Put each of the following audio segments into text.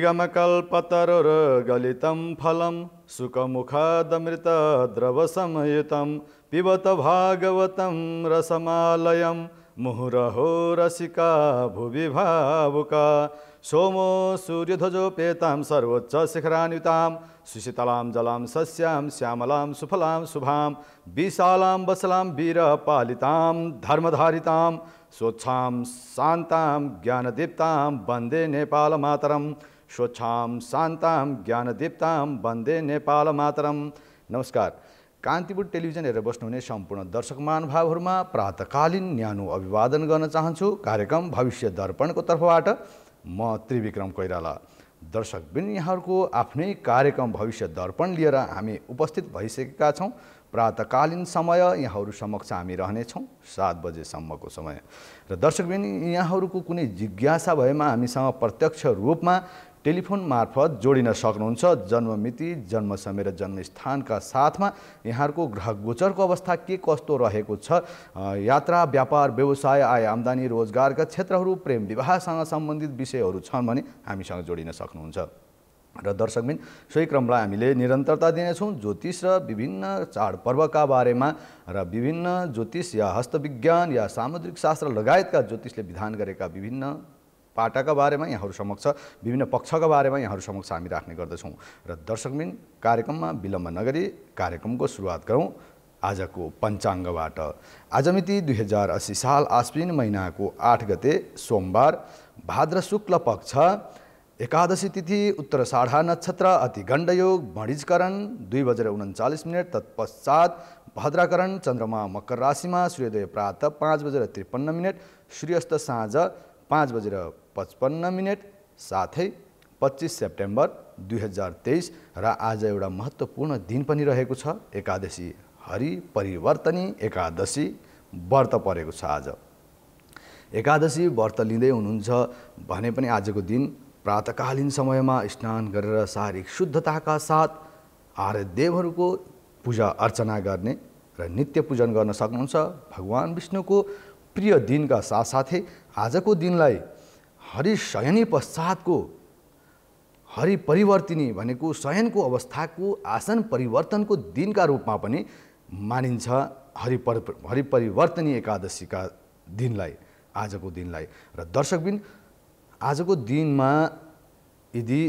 निगमकल्पतरुर्गलितं फलं सुखमुखादमृतद्रवसंयुतं पिबत भागवतं रसमालयं मुहुरहो रसिका भुवि भावुका सोमो सूर्यध्वजोपेतां सर्वोच्च शिखरान्वितां सुशीतलां जलां सस्यां श्यामलां सुफलां शुभां विशालां वसलां वीरपालितां धर्मधारितां स्वच्छां शान्तां ज्ञानदीप्तां वन्दे नेपालमातरं स्वच्छां शान्तां ज्ञानदीप्तां वन्दे नेपालमातरं। नमस्कार। कान्तिपुर टेलिभिजन हेरेर बस्नुहुने सम्पूर्ण दर्शक महानुभावहरूमा प्रातकालीन न्यानो अभिवादन गर्न चाहन्छु। कार्यक्रम भविष्य दर्पणको तर्फबाट म त्रिविक्रम कोइराला। दर्शकबिन यहाँहरूको आफ्नै कार्यक्रम भविष्य दर्पण लिएर हामी उपस्थित भइसकेका छौँ। प्रातकालीन समय यहाँहरू समक्ष हामी रहनेछौँ 7 बजेसम्मको समय। र दर्शकबिन यहाँहरूको कुनै जिज्ञासा भएमा हामीसँग प्रत्यक्ष रूपमा टेलिफोन मार्फत जोडिन सक्नुहुन्छ। जन्ममिति, जन्म समय र जन्मस्थानका साथमा यहाँहरूको ग्रह गोचरको अवस्था के कस्तो रहेको छ, यात्रा, व्यापार, व्यवसाय, आय आम्दानी, रोजगारका क्षेत्रहरू, प्रेम विवाहसँग सम्बन्धित विषयहरू छन् भने हामीसँग जोडिन सक्नुहुन्छ। र दर्शकबिन सोही क्रमलाई हामीले निरन्तरता दिनेछौँ। ज्योतिष र विभिन्न चाडपर्वका बारेमा र विभिन्न ज्योतिष या हस्तविज्ञान या सामुद्रिक शास्त्र लगायतका ज्योतिषले विधान गरेका विभिन्न पाटाका बारेमा यहाँहरू समक्ष, विभिन्न पक्षका बारेमा यहाँहरू समक्ष हामी राख्ने गर्दछौँ। र दर्शकबिन कार्यक्रममा विलम्ब नगरी कार्यक्रमको सुरुवात गरौँ आजको पञ्चाङ्गबाट। आज मिति 2080 साल आश्विन महिनाको 8 गते सोमबार, भाद्र शुक्ल पक्ष, एकादशी तिथि, उत्तराषाढा नक्षत्र, अतिगण्ड योग, मणिजकरण 2:39 तत्पश्चात भद्राकरण, चन्द्रमा मकर राशिमा, सूर्योदय प्रातः 5:53, सूर्यास्त साँझ 5:55, साथै 25 सेप्टेम्बर 2023 र आज एउटा महत्त्वपूर्ण दिन पनि रहेको छ। एकादशी, हरि परिवर्तनी एकादशी व्रत परेको छ। आज एकादशी व्रत लिँदै हुनुहुन्छ भने पनि आजको दिन प्रातकालीन समयमा स्नान गरेर शारीरिक शुद्धताका साथ आर्य देवहरूको पूजा अर्चना गर्ने र नित्य पूजन गर्न सक्नुहुन्छ। भगवान विष्णुको प्रिय दिनका साथसाथै आजको दिनलाई हरिशयनी पश्चातको हरि परिवर्तिनी भनेको शयनको अवस्थाको आसन परिवर्तनको दिनका रूपमा पनि मानिन्छ। हरि परिवर्तनी एकादशीका दिनलाई, आजको दिनलाई। र दर्शकबिन आजको दिनमा यदि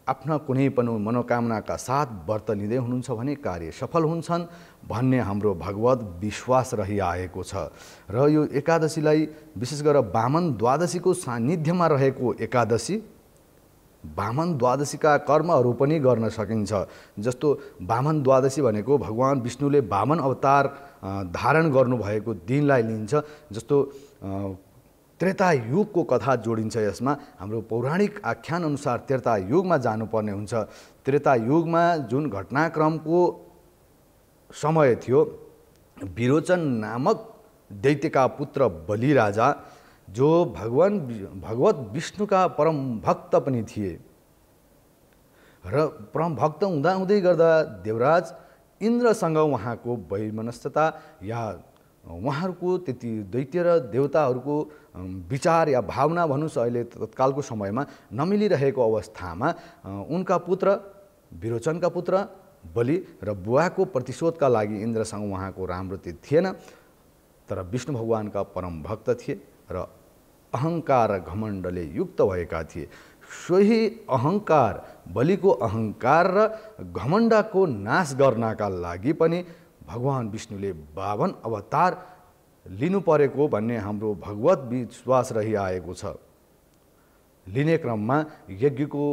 आफ्ना कुनै पनि मनोकामनाका साथ व्रत लिँदै हुनुहुन्छ भने कार्य सफल हुन्छन् भन्ने हाम्रो भगवत विश्वास रहिआएको छ। र यो एकादशीलाई विशेष गरेर वामन द्वादशीको सान्निध्यमा रहेको एकादशी, वामन द्वादशीका कर्महरू पनि गर्न सकिन्छ। जस्तो वामन द्वादशी भनेको भगवान विष्णुले वामन अवतार धारण गर्नुभएको दिनलाई लिन्छ। जस्तो त्रेता युगको कथा जोडिन्छ यसमा। हाम्रो पौराणिक आख्यान अनुसार त्रेता युगमा जानुपर्ने हुन्छ। त्रेता युगमा जुन घटनाक्रमको समय थियो, विरोचन नामक दैत्यका पुत्र बलि राजा, जो भगवत विष्णुका परम भक्त पनि थिए र परम भक्त हुँदै गर्दा देवराज इन्द्रसँग उहाँको वैमनस्यता या उहाँहरूको त्यति दैत्य र देवताहरूको विचार या भावना भन्नुहोस् अहिले तत्कालको समयमा नमिलिरहेको अवस्थामा उनका पुत्र विरोचनका पुत्र बलि र बुवाको प्रतिशोधका लागि इन्द्रसँग उहाँको राम्रो थिएन। तर विष्णु भगवानका परम भक्त थिए र अहङ्कार र घमण्डले युक्त भएका थिए। सोही अहङ्कार, बलिको अहङ्कार र घमण्डको नाश गर्नका लागि पनि भगवान विष्णुले 52 अवतार लिनु परेको भन्ने हाम्रो भगवत विश्वास रहिआएको छ। लिने क्रममा यज्ञको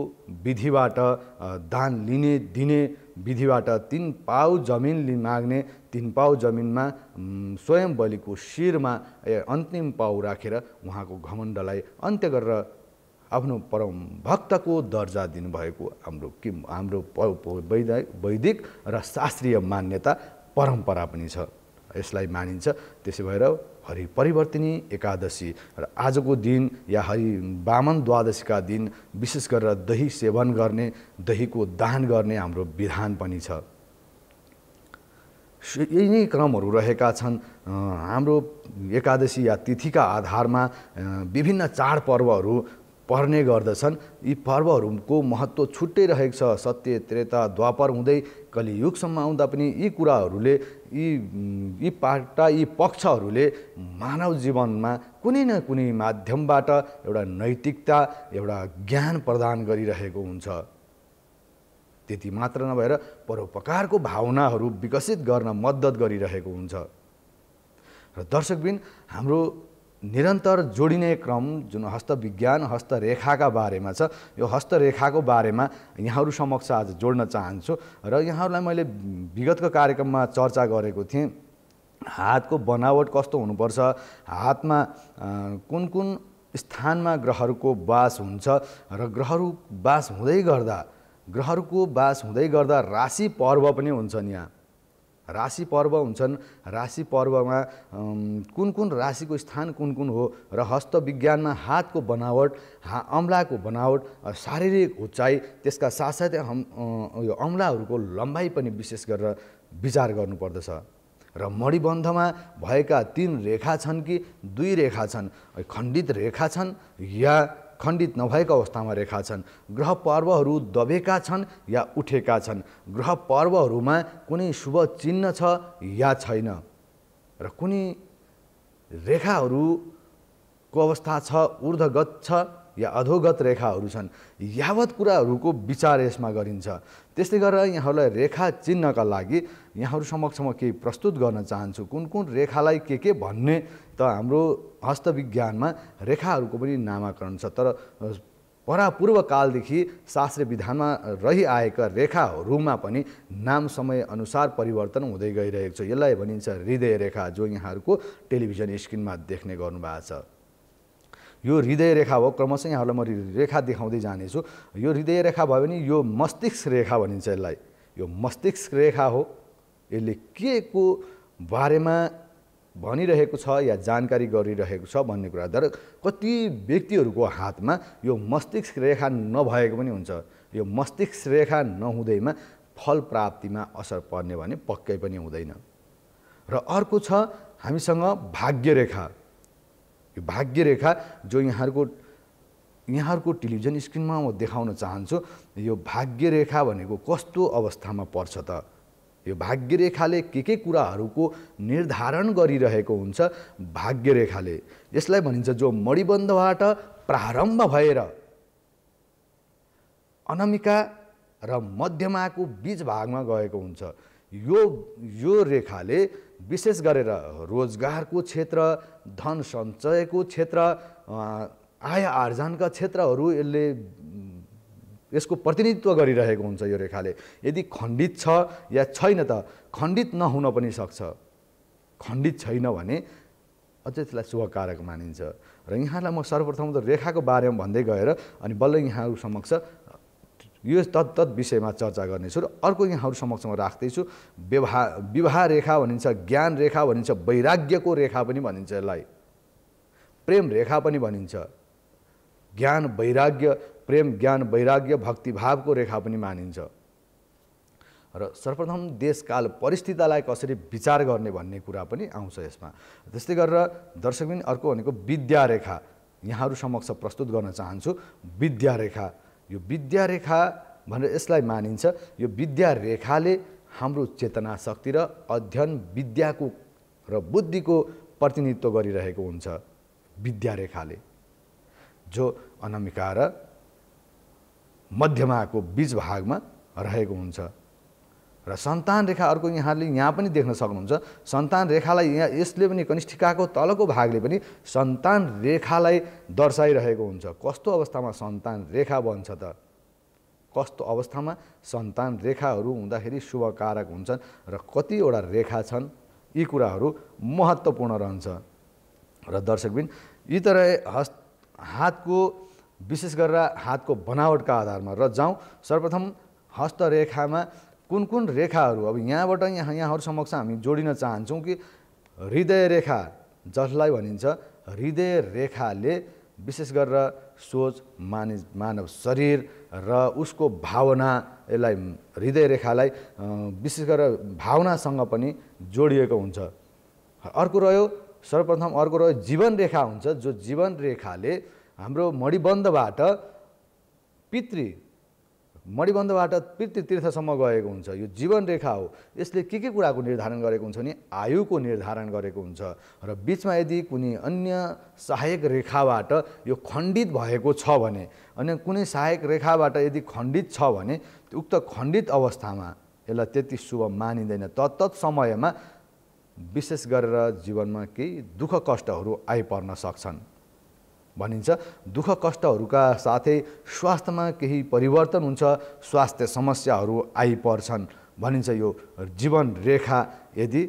विधिबाट दान दिने विधिबाट 3 पाउ जमिन माग्ने, 3 पाउ जमिनमा स्वयं बलिको शिरमा अन्तिम पाउ राखेर उहाँको घमण्डलाई अन्त्य गरेर आफ्नो परम भक्तको दर्जा दिनुभएको हाम्रो वैदिक र शास्त्रीय मान्यता परम्परा पनि छ। यसलाई मानिन्छ। त्यसै भएर हरि परिवर्तिनी एकादशी र आजको दिन या वामन द्वादशीका दिन विशेष गरेर दही सेवन गर्ने, दहीको दान गर्ने हाम्रो विधान पनि छ। यही नै क्रमहरू रहेका छन्। हाम्रो एकादशी या तिथिका आधारमा विभिन्न चाडपर्वहरू पर्ने गर्दछन्। यी पर्वहरूको महत्त्व छुट्टै रहेको छ। सत्य त्रेता द्वापर हुँदै कलियुगसम्म आउँदा पनि यी कुराहरूले यी पक्षहरूले मानव जीवनमा कुनै न कुनै माध्यमबाट एउटा नैतिकता, एउटा ज्ञान प्रदान गरिरहेको हुन्छ। त्यति मात्र नभएर परोपकारको भावनाहरू विकसित गर्न मद्दत गरिरहेको हुन्छ। र दर्शकबिन, हाम्रो निरन्तर जोडिने क्रम जुन हस्तविज्ञान हस्तरेखाका बारेमा छ, यो हस्तरेखाको बारेमा यहाँहरू समक्ष आज जोड्न चाहन्छु। र यहाँहरूलाई मैले विगतको कार्यक्रममा चर्चा गरेको थिएँ, हातको बनावट कस्तो हुनुपर्छ, हातमा कुन कुन स्थानमा ग्रहहरूको बास हुन्छ र ग्रहहरूको बास हुँदै गर्दा राशि पर्व पनि हुन्छन्। यहाँ राशि पर्व हुन्छन्। राशि पर्वमा कुन कुन राशिको स्थान कुन कुन हो र हस्तविज्ञानमा हातको बनावट, औँलाको बनावट, शारीरिक उचाइ, त्यसका साथसाथै यो औँलाहरूको लम्बाइ पनि विशेष गरेर विचार गर्नुपर्दछ। र मणिबन्धमा भएका 3 रेखा छन् कि 2 रेखा छन्, खण्डित रेखा छन् या खण्डित नभएको अवस्थामा रेखा छन्, ग्रह पर्वहरू दबेका छन् या उठेका छन्, ग्रह पर्वहरूमा कुनै शुभ चिन्ह छ या छैन, र कुनै रेखाहरूको अवस्था छ ऊर्ध्वगत छ या अधोगत रेखाहरू छन्, यावत कुराहरूको विचार यसमा गरिन्छ। त्यसले गर्दा यहाँहरूलाई रेखा चिन्हका लागि यहाँहरू समक्ष म केही प्रस्तुत गर्न चाहन्छु। कुन कुन रेखालाई के भन्ने त हाम्रो हस्तविज्ञानमा रेखाहरूको पनि नामाकरण छ, तर परापूर्वकालदेखि शास्त्रीय विधानमा रहिआएका रेखाहरूमा पनि नाम समय अनुसार परिवर्तन हुँदै गइरहेको छ। यसलाई भनिन्छ हृदय रेखा, जो यहाँहरूको टेलिभिजन स्क्रिनमा देख्ने गर्नुभएको छ। यो हृदय रेखा हो। क्रमशः यहाँहरूलाई म रेखा देखाउँदै जानेछु। यो हृदय रेखा भयो भने यो मस्तिष्क रेखा भनिन्छ यसलाई। यो मस्तिष्क रेखा हो। यसले के को बारेमा भनिरहेको छ या जानकारी गरिरहेको छ भन्ने कुरा। तर कति व्यक्तिहरूको हातमा यो मस्तिष्क रेखा नभएको पनि हुन्छ। यो मस्तिष्क रेखा नहुँदैमा फल प्राप्तिमा असर पर्ने भने पक्कै पनि हुँदैन। र अर्को छ हामीसँग भाग्य रेखा। यो भाग्य रेखा जो यहाँहरूको टेलिभिजन स्क्रिनमा म देखाउन चाहन्छु। यो भाग्य रेखा भनेको कस्तो अवस्थामा पर्छ त? यो भाग्य रेखाले के कुराहरूको निर्धारण गरिरहेको हुन्छ। भाग्य रेखाले यसलाई भनिन्छ जो मणिबन्धबाट प्रारम्भ भएर अनामिका र मध्यमाको बीच भागमा गएको हुन्छ। यो रेखाले विशेष गरेर रोजगारको क्षेत्र, धन सञ्चयको क्षेत्र, आय आर्जनका क्षेत्रहरू यसको प्रतिनिधित्व गरिरहेको हुन्छ। यो रेखाले यदि खण्डित छ या छैन त, खण्डित नहुन पनि सक्छ। खण्डित छैन भने अझै त्यसलाई शुभकारक मानिन्छ। र यहाँलाई म सर्वप्रथम त रेखाको बारेमा भन्दै गएर अनि बल्ल यहाँहरू समक्ष यो तत्त विषयमा चर्चा गर्नेछु। र अर्को यहाँहरू समक्ष म राख्दैछु विवाह रेखा भनिन्छ, ज्ञान रेखा भनिन्छ, वैराग्यको रेखा पनि भनिन्छ, यसलाई प्रेम रेखा पनि भनिन्छ। ज्ञान वैराग्य, प्रेम ज्ञान वैराग्य भक्तिभावको रेखा पनि मानिन्छ। र सर्वप्रथम देशकाल परिस्थितिलाई कसरी विचार गर्ने भन्ने कुरा पनि आउँछ यसमा। त्यस्तै गरेर दर्शकबिन अर्को भनेको विद्या रेखा यहाँहरू समक्ष प्रस्तुत गर्न चाहन्छु। विद्या रेखा, यो विद्या रेखा भनेर यसलाई मानिन्छ। यो विद्या रेखाले हाम्रो चेतना शक्ति र अध्ययन विद्याको र बुद्धिको प्रतिनिधित्व गरिरहेको हुन्छ। विद्या रेखाले जो अनामिका र मध्यमाको बीच भागमा रहेको हुन्छ। र सन्तान रेखा अर्को यहाँले यहाँ पनि देख्न सक्नुहुन्छ। सन्तान रेखालाई यहाँ यसले पनि कनिष्ठिकाको तलको भागले पनि सन्तान रेखालाई दर्शाइरहेको हुन्छ। कस्तो अवस्थामा सन्तान रेखा बन्छ त? कस्तो अवस्थामा सन्तान रेखाहरू हुँदाखेरि शुभकारक हुन्छन् र कतिवटा रेखा छन्, यी कुराहरू महत्त्वपूर्ण रहन्छ। र दर्शकबिन यी तरह हातको विशेष गरेर हातको बनावटका आधारमा र जाउँ। सर्वप्रथम हस्तरेखामा कुन कुन रेखाहरू, अब यहाँबाट यहाँहरू समक्ष हामी जोडिन चाहन्छौँ कि हृदय रेखा जसलाई भनिन्छ, हृदय रेखाले विशेष गरेर सोच, मानव शरीर र उसको भावना, यसलाई हृदय रेखालाई विशेष गरेर भावनासँग पनि जोडिएको हुन्छ। अर्को रह्यो सर्वप्रथम अर्को रह्यो जीवन रेखा हुन्छ, जो जीवन रेखाले हाम्रो मणिबन्धबाट पितृ तीर्थसम्म गएको हुन्छ। यो जीवन रेखा हो। यसले के कुराको निर्धारण गरेको हुन्छ भने आयुको निर्धारण गरेको हुन्छ र बीचमा यदि कुनै अन्य सहायक रेखाबाट यो खण्डित भएको छ भने, अन्य कुनै सहायक रेखाबाट यदि खण्डित छ भने उक्त खण्डित अवस्थामा यसलाई त्यति शुभ मानिँदैन। तत्त समयमा विशेष गरेर जीवनमा केही दुःख कष्टहरू आइपर्न सक्छन् भनिन्छ। दुःख कष्टहरूका साथै स्वास्थ्यमा केही परिवर्तन हुन्छ, स्वास्थ्य समस्याहरू आइपर्छन् भनिन्छ। यो जीवन रेखा यदि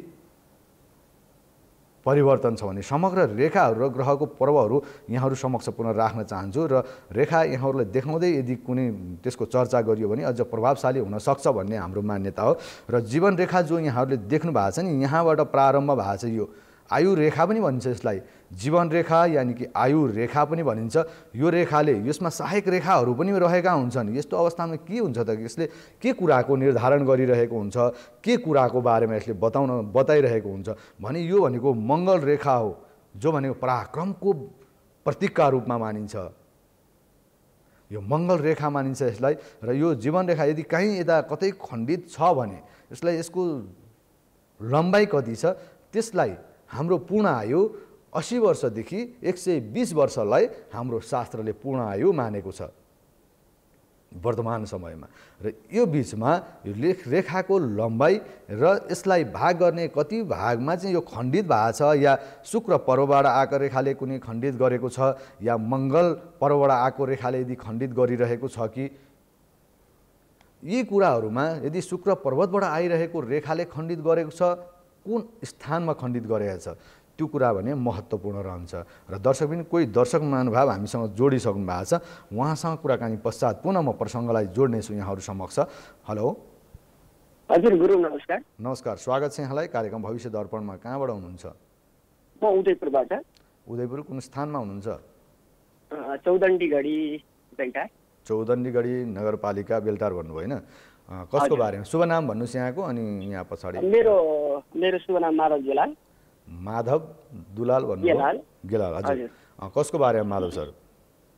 परिवर्तन छ भने समग्र रेखाहरू र ग्रहको पर्वहरू यहाँहरू समक्ष पुनः राख्न चाहन्छु र रेखा यहाँहरूलाई देखाउँदै यदि कुनै त्यसको चर्चा गरियो भने अझ प्रभावशाली हुन सक्छ भन्ने हाम्रो मान्यता हो। र जीवन रेखा जो यहाँहरूले देख्नु भएको छ नि, यहाँबाट प्रारम्भ भएको छ। यो आयु रेखा पनि भनिन्छ यसलाई, जीवन रेखा यानि कि आयु रेखा पनि भनिन्छ। यो रेखाले यसमा सहायक रेखाहरू पनि रहेका हुन्छन्। यस्तो अवस्थामा के हुन्छ त, यसले के कुराको निर्धारण गरिरहेको हुन्छ, के कुराको बारेमा यसले बताइरहेको हुन्छ भने यो भनेको मङ्गल रेखा हो, जो भनेको पराक्रमको प्रतीकका रूपमा मानिन्छ। यो मङ्गल रेखा मानिन्छ यसलाई। र यो जीवन रेखा यदि कहीँ यता कतै खण्डित छ भने यसलाई यसको लम्बाइ कति छ, त्यसलाई हाम्रो पूर्ण आयु 80 वर्षदेखि 120 वर्षलाई हाम्रो शास्त्रले पूर्ण आयु मानेको छ वर्तमान समयमा। र यो बिचमा यो रेखाको लम्बाइ र यसलाई भाग गर्ने कति भागमा चाहिँ यो खण्डित भएको छ, या शुक्र पर्वबाट आएको रेखाले कुनै खण्डित गरेको छ, या मङ्गल पर्वबाट आएको रेखाले यदि खण्डित गरिरहेको छ कि, यी कुराहरूमा यदि शुक्र पर्वतबाट आइरहेको रेखाले खण्डित गरेको छ, कुन स्थानमा खण्डित गरेको छ, त्यो कुरा भने महत्त्वपूर्ण रहन्छ। र दर्शक पनि कोही दर्शक महानुभाव हामीसँग जोडिसक्नु भएको छ, उहाँसँग कुराकानी पश्चात पुनः म प्रसङ्गलाई जोड्नेछु यहाँहरू समक्ष। हेलो हजुर गुरु नमस्कार। नमस्कार, स्वागत छ यहाँलाई कार्यक्रम भविष्य दर्पणमा। कहाँबाट हुनुहुन्छ? म उदयपुरबाट। उदयपुर कुन स्थानमा हुनुहुन्छ? चौदण्डीगढी बेलटार। चौदण्डीगढी नगरपालिका बेलटार भन्नुभयो होइन? कसको बारेमा शुभ नाम भन्नुहोस् यहाँको, अनि यहाँ पछाडि। मेरो शुभ नाम माधव दुलाल। माधव दुलाल भन्नुभयो? गेलाल। हजुर, कसको बारेमा माधव सर?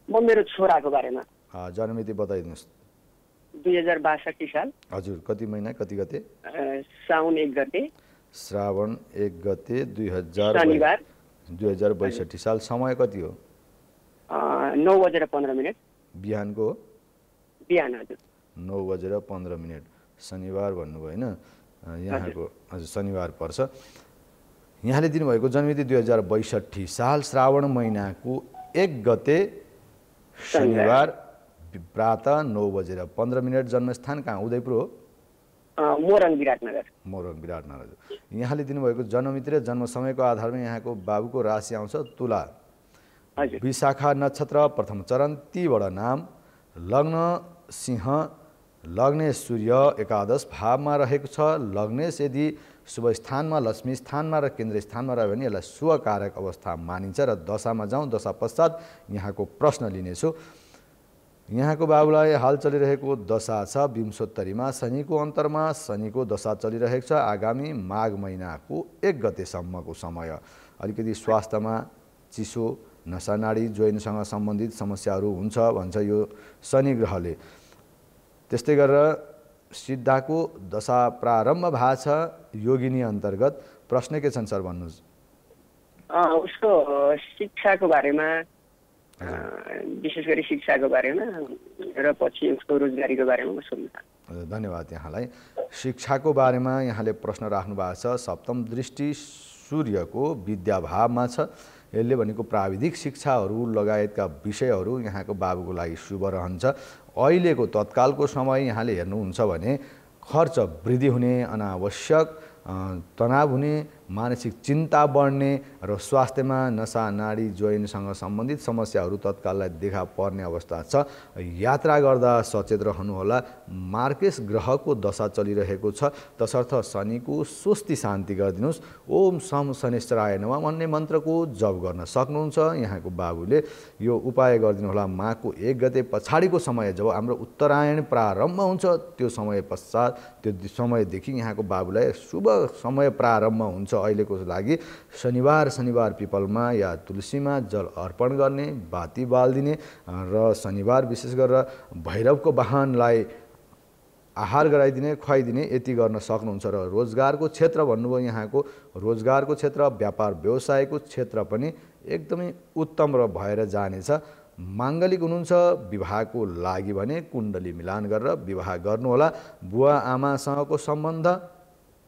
म मेरो छोराको बारेमा। जन्ममिति बताइदिनुहोस्। 2062 साल। हजुर, कति महिना कति गते? साउन 1 गते। श्रावण 1 गते 2062 साल। समय कति हो? 9:15। बिहानको? बिहान। हजुर 9:15। शनिबार भन्नुभयो होइन यहाँको? हजुर, शनिबार पर्छ। यहाँले दिनुभएको जन्ममिति 2062 साल श्रावण महिनाको 1 गते शनिबार प्रातः 9:15। जन्मस्थान कहाँ? उदयपुर हो? मोरङ विराटनगर। मोरङ विराटनगर। यहाँले दिनुभएको जन्ममिति र जन्म समयको आधारमा यहाँको बाबुको राशि आउँछ तुला। विशाखा नक्षत्र प्रथम चरण, तीबाट नाम, लग्न सिंह, लग्नेश सूर्य एकादश भावमा रहेको छ। लग्नेश यदि शुभ स्थानमा, लक्ष्मी स्थानमा र केन्द्र स्थानमा रह्यो भने यसलाई शुभकारक अवस्था मानिन्छ। र दशामा जाउँ, दशा पश्चात यहाँको प्रश्न लिनेछु। यहाँको बाबुलाई हाल चलिरहेको दशा छ विंशोत्तरीमा, शनिको अन्तरमा शनिको दशा चलिरहेको छ। आगामी माघ महिनाको 1 गतेसम्मको समय अलिकति स्वास्थ्यमा चिसो, नसानाडी, जोइनसँग सम्बन्धित समस्याहरू हुन्छ भन्छ यो शनि ग्रहले। त्यस्तै गरेर सिद्धाको दशा प्रारम्भ भएको छ योगिनी अन्तर्गत। प्रश्न के छन् सर भन्नुहोस्? उसको शिक्षाको बारेमा, विशेष गरी शिक्षाको बारेमा र पछि उसको रोजगारीको बारेमा म सोध्न चाहन्छु। धन्यवाद यहाँलाई। शिक्षाको बारेमा यहाँले प्रश्न राख्नु भएको छ। सप्तम दृष्टि सूर्यको विद्याभावमा छ। यसले भनेको प्राविधिक शिक्षाहरू लगायतका विषयहरू यहाँको बाबुको लागि शुभ रहन्छ। अहिलेको तत्कालको समय यहाँले हेर्नुहुन्छ भने खर्च वृद्धि हुने, अनावश्यक तनाव हुने, मानसिक चिन्ता बढ्ने र स्वास्थ्यमा नसा नाडी जोइनसँग सम्बन्धित समस्याहरू तत्काललाई देखा पर्ने अवस्था छ। यात्रा गर्दा सचेत रहनुहोला। मार्केस ग्रहको दशा चलिरहेको छ, तसर्थ शनिको स्वस्ति शान्ति गरिदिनुहोस्। ओम सम शनिश्चराय नमः भन्ने मन्त्रको जप गर्न सक्नुहुन्छ। यहाँको बाबुले यो उपाय गरिदिनु होला। माघको 1 गते पछाडिको समय जब हाम्रो उत्तरायण प्रारम्भ हुन्छ त्यो समय पश्चात, त्यो समयदेखि यहाँको बाबुलाई शुभ समय प्रारम्भ हुन्छ। अहिलेको लागि शनिबार पिपलमा या तुलसीमा जल अर्पण गर्ने, बाती बाल्दिने र शनिबार विशेष गरेर भैरवको वाहनलाई आहार गराइदिने, खुवाइदिने यति गर्न सक्नुहुन्छ। र रोजगारको क्षेत्र भन्नुभयो, यहाँको रोजगारको क्षेत्र, व्यापार व्यवसायको क्षेत्र पनि एकदमै उत्तम र भएर जानेछ। माङ्गलिक हुनुहुन्छ विवाहको लागि भने कुण्डली मिलान गरेर विवाह गर्नुहोला। बुवा आमासँगको सम्बन्ध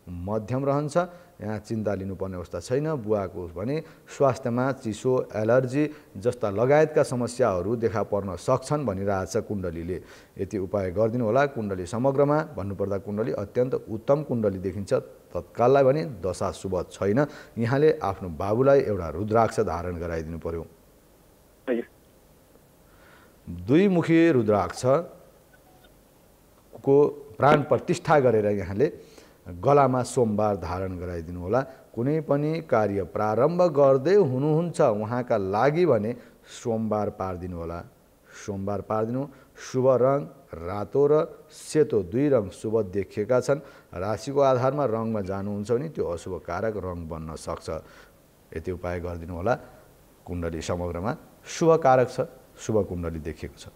मध्यम रहन्छ, यहाँ चिन्ता लिनुपर्ने अवस्था छैन। बुवाको भने स्वास्थ्यमा चिसो, एलर्जी जस्ता लगायतका समस्याहरू देखा पर्न सक्छन् भनिरहेछ कुण्डलीले। यति उपाय गरिदिनु होला। कुण्डली समग्रमा भन्नुपर्दा कुण्डली अत्यन्त उत्तम कुण्डली देखिन्छ। तत्काललाई भने दशा शुभ छैन। यहाँले आफ्नो बाबुलाई एउटा रुद्राक्ष धारण गराइदिनु पर्यो। दुईमुखी रुद्राक्षको प्राण प्रतिष्ठा गरेर यहाँले गलामा सोमबार धारण गराइदिनु होला। कुनै पनि कार्य प्रारम्भ गर्दै हुनुहुन्छ उहाँका लागि भने सोमबार पारिदिनु होला। सोमबार पारिदिनु। शुभ रङ रातो र सेतो, दुई रङ शुभ देखिएका छन्। राशिको आधारमा रङमा जानुहुन्छ भने त्यो अशुभ कारक रङ बन्न सक्छ। यति उपाय गरिदिनु होला। कुण्डली समग्रमा शुभ कारक छ, शुभ कुण्डली देखिएको छ।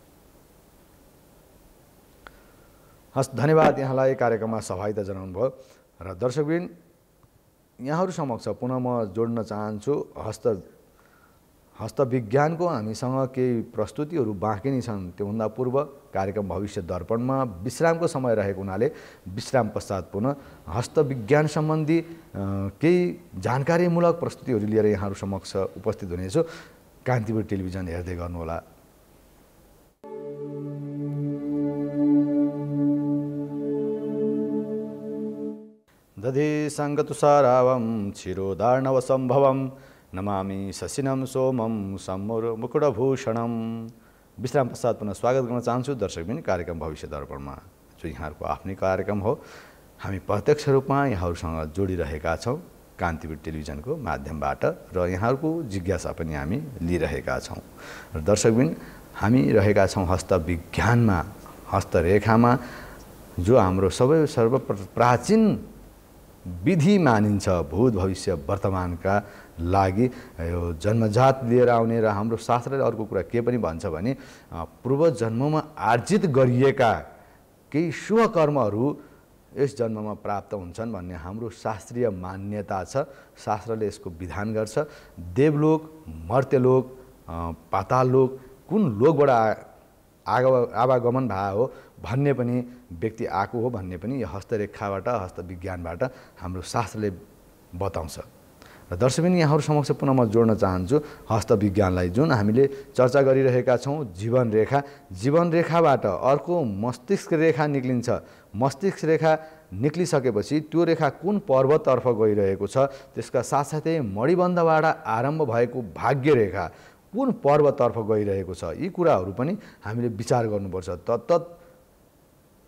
हस्, धन्यवाद यहाँलाई कार्यक्रममा सहभागिता जनाउनु भयो। र दर्शकवृन्द, यहाँहरू समक्ष पुनः म जोड्न चाहन्छु हस्तविज्ञानको हामीसँग केही प्रस्तुतिहरू बाँकी नै छन्। त्योभन्दा पूर्व कार्यक्रम भविष्य दर्पणमा विश्रामको समय रहेको हुनाले विश्राम पश्चात पुनः हस्तविज्ञान सम्बन्धी केही जानकारीमूलक प्रस्तुतिहरू लिएर यहाँहरू समक्ष उपस्थित हुनेछु। कान्तिपुर टेलिभिजन हेर्दै गर्नुहोला। दधि सङ्गतुषारावं क्षीरोदार्णवसम्भवं नमामि शशिनं सोमं सम्मुकुटभूषणं। विश्राम पश्चात पुनः स्वागत गर्न चाहन्छु दर्शकबिन कार्यक्रम भविष्य दर्पणमा, जो यहाँहरूको आफ्नै कार्यक्रम हो। हामी प्रत्यक्ष रूपमा यहाँहरूसँग जोडिरहेका छौँ कान्तिपुर टेलिभिजनको माध्यमबाट र यहाँहरूको जिज्ञासा पनि हामी लिइरहेका छौँ। र दर्शकबिन, हामी रहेका छौँ हस्तविज्ञानमा, हस्तरेखामा, जो हाम्रो सर्व प्राचीन विधि मानिन्छ भूत भविष्य वर्तमानका लागि। यो जन्मजात लिएर आउने र हाम्रो शास्त्रले अर्को कुरा के पनि भन्छ भने पूर्व जन्ममा आर्जित गरिएका केही शुभ कर्महरू यस जन्ममा प्राप्त हुन्छन् भन्ने हाम्रो शास्त्रीय मान्यता छ। शास्त्रले यसको विधान गर्छ। देवलोक, मर्त्यलोक, पाताललोक, कुन लोकबाट आवागमन भए हो भन्ने पनि व्यक्ति आएको हो भन्ने पनि यो हस्तरेखाबाट, हस्तविज्ञानबाट हाम्रो शास्त्रले बताउँछ। र दर्शकबिन, यहाँहरू समक्ष पुनः म जोड्न चाहन्छु हस्तविज्ञानलाई, जुन हामीले चर्चा गरिरहेका छौँ जीवन रेखा। जीवन रेखाबाट अर्को मस्तिष्क रेखा निक्लिन्छ। मस्तिष्क रेखा निक्लिसकेपछि त्यो रेखा कुन पर्वततर्फ गइरहेको छ, त्यसका साथसाथै मणिबन्धबाट आरम्भ भएको भाग्य रेखा कुन पर्वततर्फ गइरहेको छ, यी कुराहरू पनि हामीले विचार गर्नुपर्छ। तत्तत्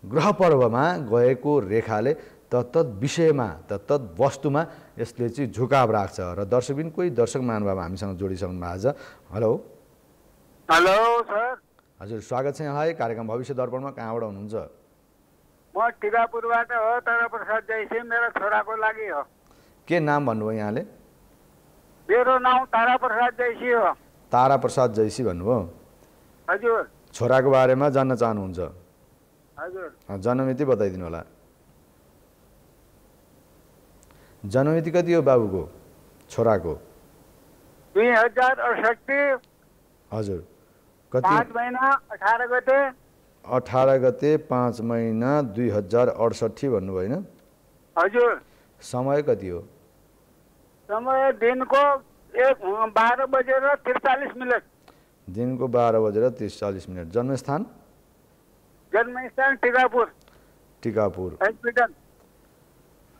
ग्रह पर्वमा गएको रेखाले तत्तत् विषयमा, तत्तत् वस्तुमा यसले चाहिँ झुकाव राख्छ। र दर्शकबिन, कोही दर्शक महानुभाव हामीसँग जोडिसक्नु भएको छ। Hello hello sir. हजुर, स्वागत छ यहाँलाई कार्यक्रम भविष्य दर्पणमा। कहाँबाट हुनुहुन्छ? म टिकापुरबाट हो। ताराप्रसाद जैसी मेरो छोराको लागि हो। के नाम भन्नुभयो यहाँले? मेरो नाम ताराप्रसाद जैसी हो। ताराप्रसाद जैसी भन्नुभयो? हजुर। छोराको बारेमा जान्न चाहनुहुन्छ? हजुर। जन्ममिति बताइदिनु होला। जन्ममिति कति हो बाबुको, छोराको? 2068। हजुर। कति? 5 महिना 18 गते। 18 गते 5 महिना 2068 भन्नुभयो होइन? हजुर। समय कति हो? समय दिनको 12:43। दिनको 12:43। जन्मस्थान? जन्मस्थान टिकापुर। टिकापुर। हस्पिटल।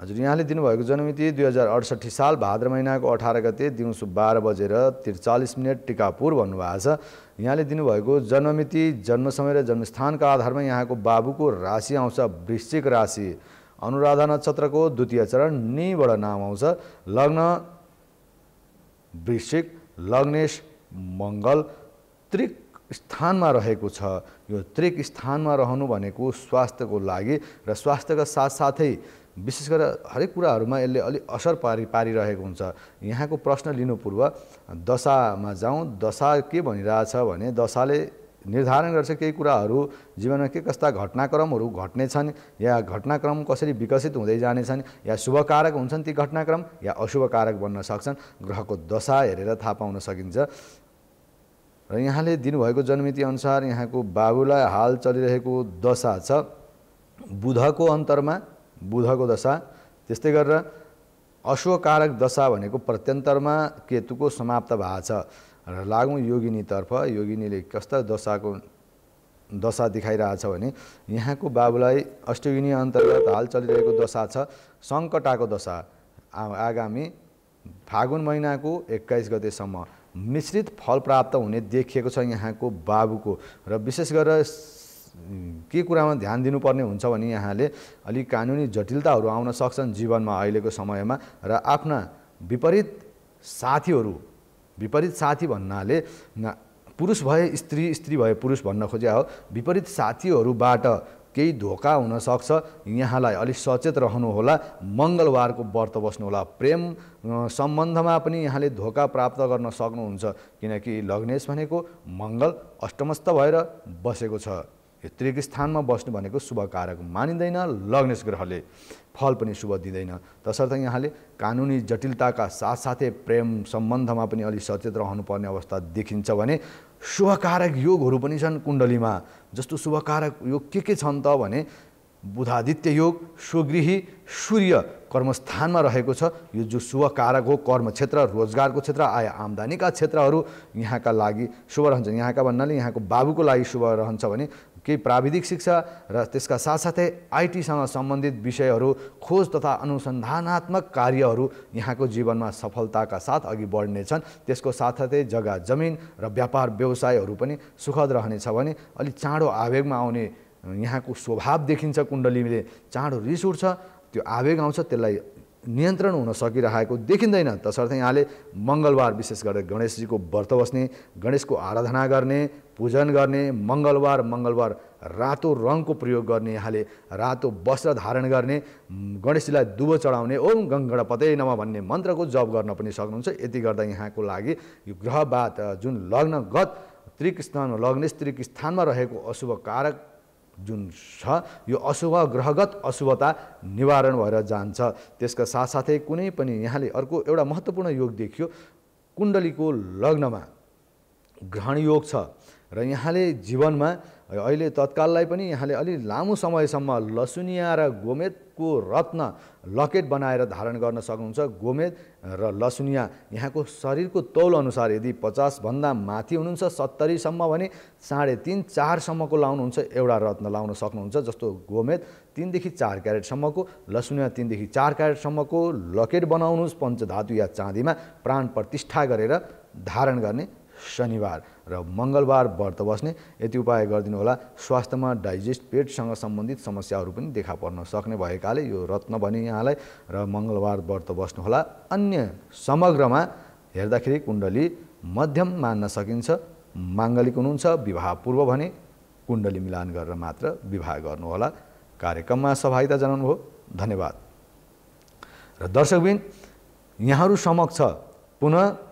हजुर, यहाँले दिनुभएको जन्ममिति 2068 साल भाद्र महिनाको 18 गते दिउँसो 12:43 टिकापुर भन्नुभएको छ। यहाँले दिनुभएको जन्ममिति, जन्म समय र जन्मस्थानका आधारमा यहाँको बाबुको राशि आउँछ वृश्चिक राशि। अनुराधा नक्षत्रको द्वितीय चरण निबाट नाम आउँछ। लग्न वृश्चिक, लग्नेश मङ्गल त्रिक स्थानमा रहेको छ। यो त्रिक स्थानमा रहनु भनेको स्वास्थ्यको लागि र स्वास्थ्यका साथसाथै विशेष गरेर हरेक कुराहरूमा यसले अलिक असर पारिरहेको हुन्छ। यहाँको प्रश्न लिनु पूर्व दशामा जाउँ। दशा के भनिरहेछ भने दशाले निर्धारण गर्छ केही कुराहरू जीवनमा के कस्ता घटनाक्रमहरू घट्नेछन् या घटनाक्रम कसरी विकसित हुँदै जानेछन् या शुभकारक हुन्छन् ती घटनाक्रम या अशुभकारक बन्न सक्छन्। ग्रहको दशा हेरेर थाहा पाउन सकिन्छ। र यहाँले दिनुभएको जन्ममिति अनुसार यहाँको बाबुलाई हाल चलिरहेको दशा छ बुधको अन्तरमा, बुधको दशा। त्यस्तै गरेर अशुभकारक दशा भनेको प्रत्यन्तरमा केतुको समाप्त भएको छ। र लागौँ योगिनीतर्फ। योगिनीले कस्ता दशा देखाइरहेछ भने यहाँको बाबुलाई अष्टयोगिनी अन्तर्गत हाल चलिरहेको दशा छ सङ्कटाको दशा। आगामी फागुन महिनाको 21 गतेसम्म मिश्रित फल प्राप्त हुने देखिएको छ यहाँको बाबुको। र विशेष गरेर के कुरामा ध्यान दिनुपर्ने हुन्छ भने यहाँले अलिक कानुनी जटिलताहरू आउन सक्छन् जीवनमा अहिलेको समयमा। र आफ्ना विपरीत साथी भन्नाले पुरुष भए स्त्री, स्त्री भए पुरुष भन्न खोज्या हो। विपरीत साथीहरूबाट केही धोका हुन सक्छ। यहाँलाई अलिक सचेत रहनुहोला। मङ्गलबारको व्रत बस्नुहोला। प्रेम सम्बन्धमा पनि यहाँले धोका प्राप्त गर्न सक्नुहुन्छ किनकि लग्नेश भनेको मङ्गल अष्टमस्थ भएर बसेको छ। यो त्रिक स्थानमा बस्नु भनेको शुभकारक मानिँदैन। लग्नेश ग्रहले फल पनि शुभ दिँदैन। तसर्थ यहाँले कानुनी जटिलताका साथसाथै प्रेम सम्बन्धमा पनि अलिक सचेत रहनुपर्ने अवस्था देखिन्छ भने शुभकारक योगहरू पनि छन् कुण्डलीमा। जस्तो शुभकारक योग के छन् त भने बुधादित्य योग, स्वगृही, सूर्य कर्मस्थानमा रहेको छ। यो जो शुभकारक हो कर्म क्षेत्र, रोजगारको क्षेत्र, आय आम्दानीका क्षेत्रहरू यहाँका लागि शुभ रहन्छ। यहाँका भन्नाले यहाँको बाबुको लागि शुभ रहन्छ भने केही प्राविधिक शिक्षा र त्यसका साथसाथै आइटीसँग सम्बन्धित विषयहरू, खोज तथा अनुसन्धानात्मक कार्यहरू यहाँको जीवनमा सफलताका साथ अघि बढ्नेछन्। त्यसको साथसाथै जग्गा जमिन र व्यापार व्यवसायहरू पनि सुखद रहनेछ भने अलिक चाँडो आवेगमा आउने यहाँको स्वभाव देखिन्छ। कुण्डलीले चाँडो रिस उठ्छ, त्यो आवेग आउँछ, त्यसलाई नियन्त्रण हुन सकिरहेको देखिँदैन। तसर्थ यहाँले मङ्गलबार विशेष गरेर गणेशजीको व्रत बस्ने, गणेशको आराधना गर्ने, पूजन गर्ने। मङ्गलबार रातो रङको प्रयोग गर्ने, यहाँले रातो वस्त्र धारण गर्ने, गणेशजीलाई दुबो चढाउने, ओम गङ्गणपते नमः भन्ने मन्त्रको जप गर्न पनि सक्नुहुन्छ। यति गर्दा यहाँको लागि यो ग्रहबाट जुन लग्नगत त्रिक स्थानमा, लग्नेश त्रिक स्थानमा रहेको अशुभ कारक जुन छ यो अशुभ ग्रहगत अशुभता निवारण भएर जान्छ। त्यसका साथसाथै कुनै पनि यहाँले अर्को एउटा महत्त्वपूर्ण योग देखियो कुण्डलीको लग्नमा ग्रहण योग छ। र यहाँले जीवनमा अहिले तत्काललाई पनि यहाँले अलि लामो समयसम्म लसुनिया र गोमेदको रत्न लकेट बनाएर धारण गर्न सक्नुहुन्छ। गोमेद र लसुनिया यहाँको शरीरको तौल अनुसार यदि 50 भन्दा माथि हुनुहुन्छ 70 सम्म भने 3.5-4 सम्मको लाउनुहुन्छ एउटा रत्न लाउन सक्नुहुन्छ। जस्तो गोमेद 3 देखि 4 क्यारेटसम्मको, लसुनिया 3 देखि 4 क्यारेटसम्मको लकेट बनाउनुहोस् पञ्चधातु या चाँदीमा प्राण प्रतिष्ठा गरेर धारण गर्ने। शनिबार र मङ्गलबार व्रत बस्ने यति उपाय गरिदिनु होला। स्वास्थ्यमा डाइजेस्ट पेटसँग सम्बन्धित समस्याहरू पनि देखा पर्न सक्ने भएकाले यो रत्न भने यहाँलाई र मङ्गलबार व्रत बस्नुहोला। अन्य समग्रमा हेर्दाखेरि कुण्डली मध्यम मान्न सकिन्छ। माङ्गलिक हुनुहुन्छ विवाह पूर्व भने कुण्डली मिलान गरेर मात्र विवाह गर्नुहोला। कार्यक्रममा सहभागिता जनाउनुभयो धन्यवाद। र दर्शकबिन यहाँहरू समक्ष पुनः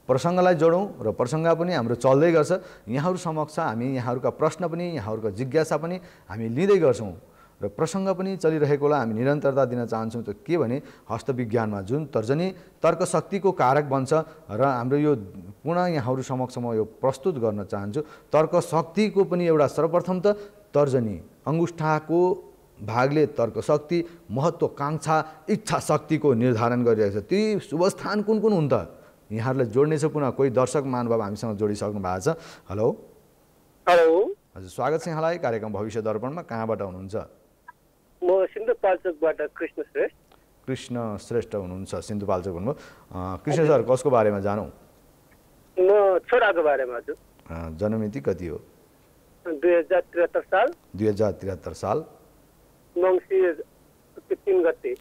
प्रसङ्गलाई जोडौँ र प्रसङ्ग पनि हाम्रो चल्दै गर्छ। यहाँहरू समक्ष हामी यहाँहरूका प्रश्न पनि, यहाँहरूका जिज्ञासा पनि हामी लिँदै गर्छौँ र प्रसङ्ग पनि चलिरहेकोलाई हामी निरन्तरता दिन चाहन्छौँ। त के भने हस्तविज्ञानमा जुन तर्जनी तर्कशक्तिको कारक बन्छ र हाम्रो यो पुनः यहाँहरू समक्ष म यो प्रस्तुत गर्न चाहन्छु। तर्कशक्तिको पनि एउटा सर्वप्रथम त तर्जनी अङ्गुष्ठाको भागले तर्कशक्ति, महत्त्वाकाङ्क्षा, इच्छा शक्तिको निर्धारण गरिरहेको छ। ती शुभस्थान कुन कुन हुन् त यहाँहरूलाई जोड्नेछ। पुनः कोही दर्शक महानुभाव हामीसँग जोडिसक्नु भएको छ। हेलो हजुर, स्वागत छ यहाँलाई कार्यक्रम भविष्य दर्पणमा। कहाँबाट हुनुहुन्छ? म सिन्धुपाल्चोकबाट कृष्ण श्रेष्ठ। कृष्ण श्रेष्ठ हुनुहुन्छ, सिन्धुपाल्चोक हुनुभयो। कृष्ण सर कसको बारेमा जानौँ? म छोराको बारेमा हजुर। जन्ममिति कति हो? 2073 साल। 2073 साल मङ्सिर 3 गते।